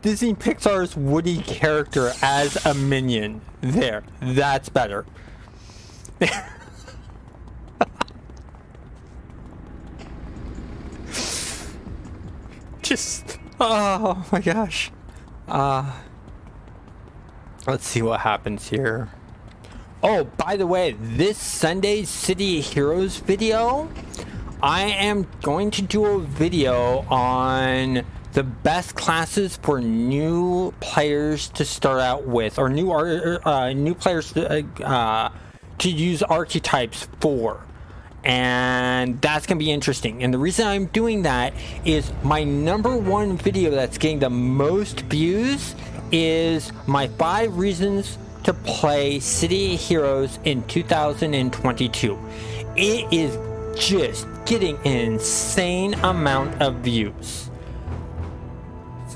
Disney Pixar's Woody character as a minion? There. That's better. Just... Oh my gosh. Let's see what happens here. Oh, by the way, this Sunday's City Heroes video, I am going to do a video on the best classes for new players to start out with, or new players to use archetypes for. And that's gonna be interesting. And the reason I'm doing that is my #1 video that's getting the most views is my 5 reasons to play City Heroes in 2022. It is just getting an insane amount of views.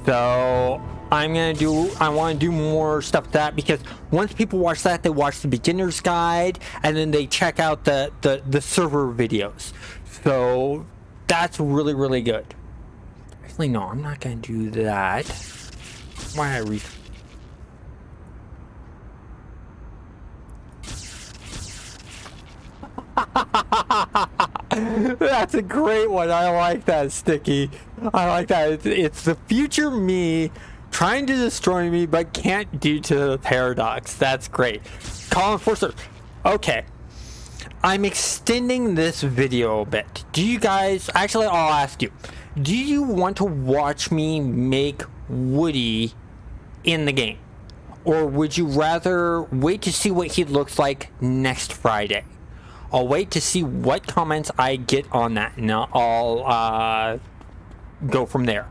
So I want to do more stuff like that, because once people watch that, they watch the beginner's guide and then they check out the server videos. So that's really, really good. Actually, no, I'm not going to do that. Why I read? That's a great one. I like that, Sticky. I like that. It's the future me trying to destroy me, but can't due to the paradox. That's great. Call Enforcer. Okay. I'm extending this video a bit. Do you guys... Actually, I'll ask you. Do you want to watch me make Woody in the game? Or would you rather wait to see what he looks like next Friday? I'll wait to see what comments I get on that, and I'll go from there.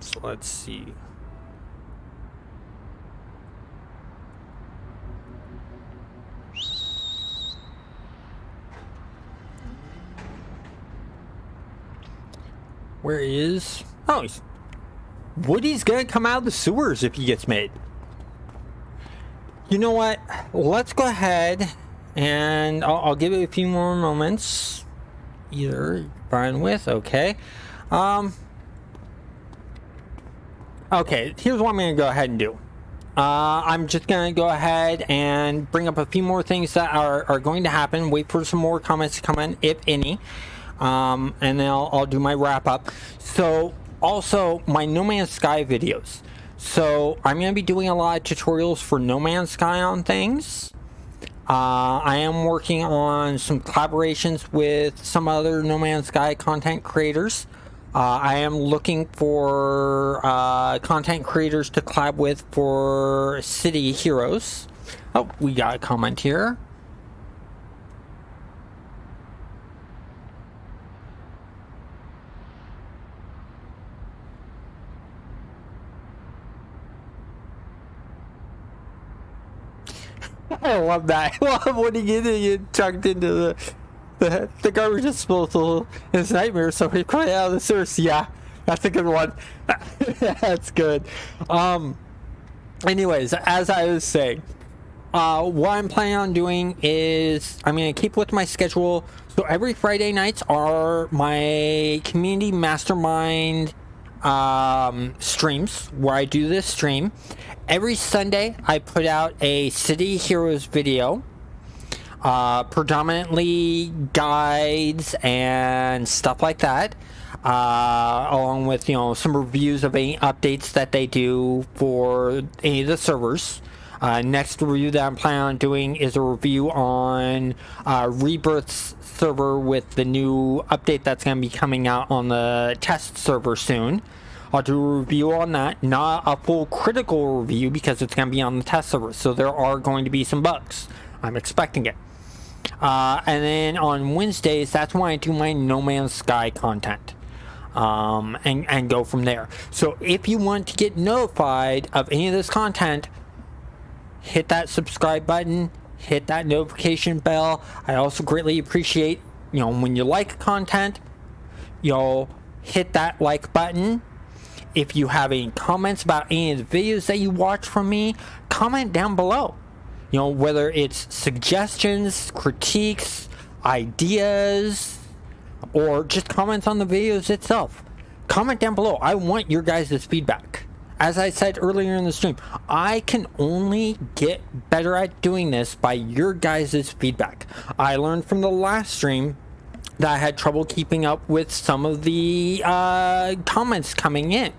So let's see. Where is... Oh, Woody's gonna come out of the sewers if he gets made. You know what? Let's go ahead and I'll give it a few more moments. Either fine with, okay. Okay, here's what I'm going to go ahead and do. I'm just going to go ahead and bring up a few more things that are going to happen. Wait for some more comments to come in, if any. And then I'll do my wrap up. So, also, my No Man's Sky videos. So, I'm going to be doing a lot of tutorials for No Man's Sky on things. I am working on some collaborations with some other No Man's Sky content creators. I am looking for content creators to collab with for City Heroes. Oh, we got a comment here. I love that. I love when you get chucked into the garbage disposal. It's nightmare. Somebody cry out of the source. Yeah, that's a good one. That's good. Anyways, as I was saying, what I'm planning on doing is I'm going to keep with my schedule. So every Friday nights are my community mastermind streams where I do this stream. Every Sunday I put out a City Heroes video, predominantly guides and stuff like that, along with some reviews of any updates that they do for any of the servers. Next review that I'm planning on doing is a review on Rebirth's server with the new update that's going to be coming out on the test server soon. I'll do a review on that, not a full critical review because it's going to be on the test server, so there are going to be some bugs. I'm expecting it. And then on Wednesdays, that's when I do my No Man's Sky content. And go from there. So if you want to get notified of any of this content, hit that subscribe button, hit that notification bell. I also greatly appreciate, when you like content, you'll hit that like button. If you have any comments about any of the videos that you watch from me, comment down below. Whether it's suggestions, critiques, ideas, or just comments on the videos itself. Comment down below. I want your guys' feedback. As I said earlier in the stream, I can only get better at doing this by your guys' feedback. I learned from the last stream that I had trouble keeping up with some of the comments coming in.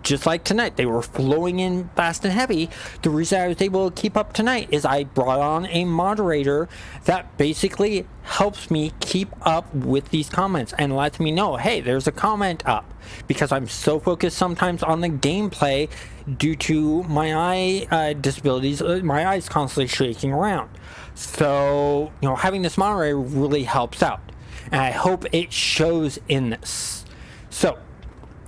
Just like tonight, they were flowing in fast and heavy. The reason I was able to keep up tonight is I brought on a moderator that basically helps me keep up with these comments and lets me know, hey, there's a comment up, because I'm so focused sometimes on the gameplay due to my eye disabilities. My eyes constantly shaking around. So, having this moderator really helps out, and I hope it shows in this. So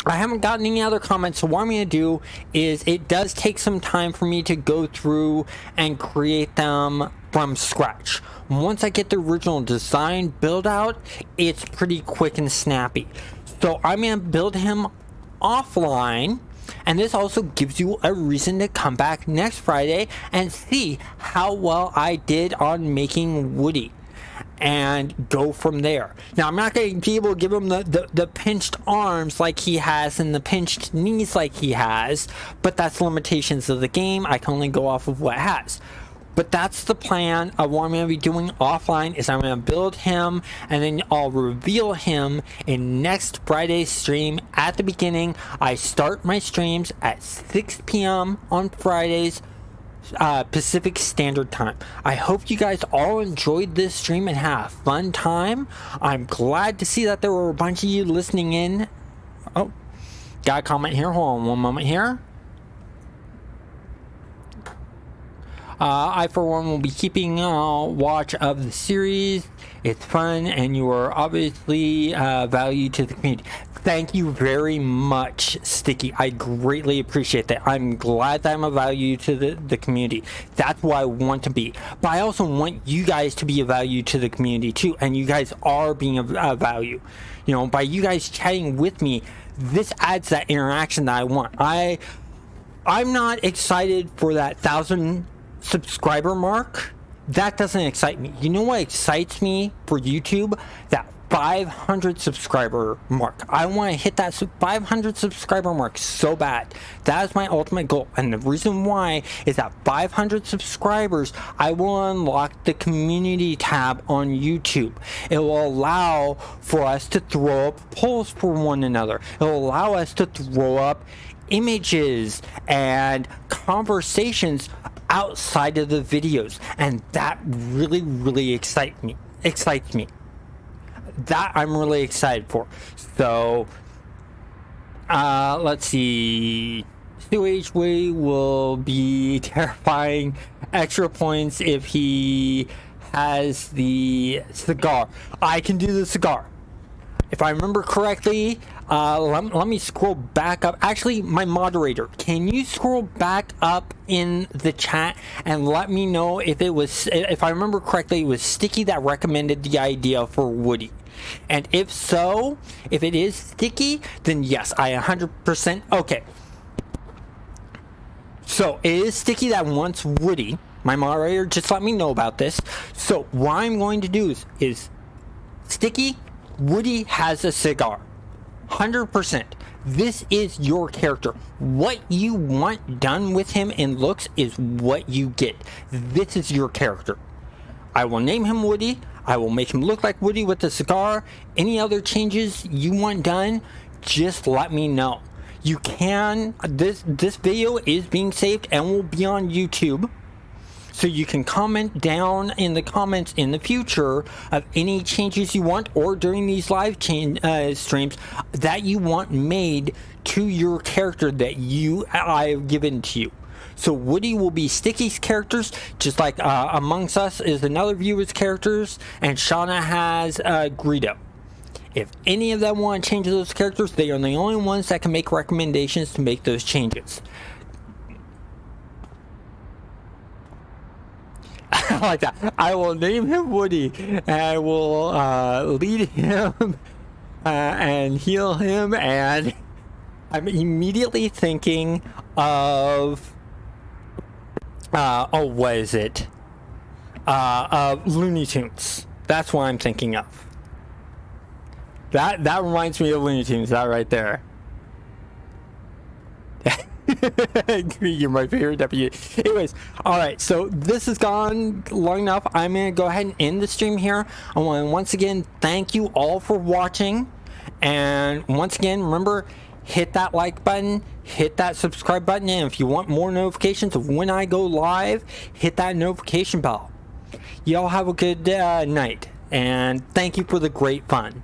I haven't gotten any other comments, so what I'm going to do is, it does take some time for me to go through and create them from scratch. Once I get the original design build out, it's pretty quick and snappy. So I'm going to build him offline, and this also gives you a reason to come back next Friday and see how well I did on making Woody, and go from there. Now, I'm not going to be able to give him the pinched arms like he has and the pinched knees like he has, but that's the limitations of the game. I can only go off of what it has. But that's the plan of what I'm going to be doing offline, is I'm going to build him, and then I'll reveal him in next Friday's stream. At the beginning, I start my streams at 6 p.m. on Fridays, Pacific Standard Time. I hope you guys all enjoyed this stream and had a fun time. I'm glad to see that there were a bunch of you listening in. Oh, got a comment here. Hold on one moment here. I, for one, will be keeping watch of the series. It's fun, and you are obviously value to the community. Thank you very much, Sticky. I greatly appreciate that. I'm glad that I'm a value to the community. That's what I want to be. But I also want you guys to be a value to the community too, and you guys are being a value. By you guys chatting with me, this adds that interaction that I want. I'm not excited for that 1,000 subscriber mark. That doesn't excite me. You know what excites me for YouTube? That 500 subscriber mark. I want to hit that 500 subscriber mark so bad. That is my ultimate goal, and the reason why is that 500 subscribers, I will unlock the community tab on YouTube. It will allow for us to throw up polls for one another. It will allow us to throw up images and conversations outside of the videos, and that really excites me. That I'm really excited for. So let's see. Stu Way will be terrifying. Extra points if he has the cigar. I can do the cigar. If I remember correctly, Let me scroll back up. Actually, my moderator, can you scroll back up in the chat and let me know if it was, if I remember correctly, it was Sticky that recommended the idea for Woody. And if so, if it is Sticky, then yes, I 100%. Okay. So it is Sticky that wants Woody. My moderator just let me know about this. So what I'm going to do is Sticky, Woody has a cigar. 100%. This is your character. What you want done with him in looks is what you get. This is your character. I will name him Woody. I will make him look like Woody with the cigar. Any other changes you want done, just let me know. You can, this video is being saved and will be on YouTube. So you can comment down in the comments in the future of any changes you want, or during these live streams that you want made to your character that I've given to you. So Woody will be Sticky's characters, just like Amongst Us is another viewer's characters, and Shauna has Greedo. If any of them want to change those characters, they are the only ones that can make recommendations to make those changes. I like that. I will name him Woody, and I will lead him and heal him, and I'm immediately thinking of oh, what is it? Looney Tunes. That's what I'm thinking of. That reminds me of Looney Tunes, that right there. You're my favorite deputy. Anyways, alright, so this has gone long enough. I'm going to go ahead and end the stream here. I want to once again thank you all for watching. And once again, remember, hit that like button, hit that subscribe button, and if you want more notifications of when I go live, hit that notification bell. Y'all have a good night, and thank you for the great fun.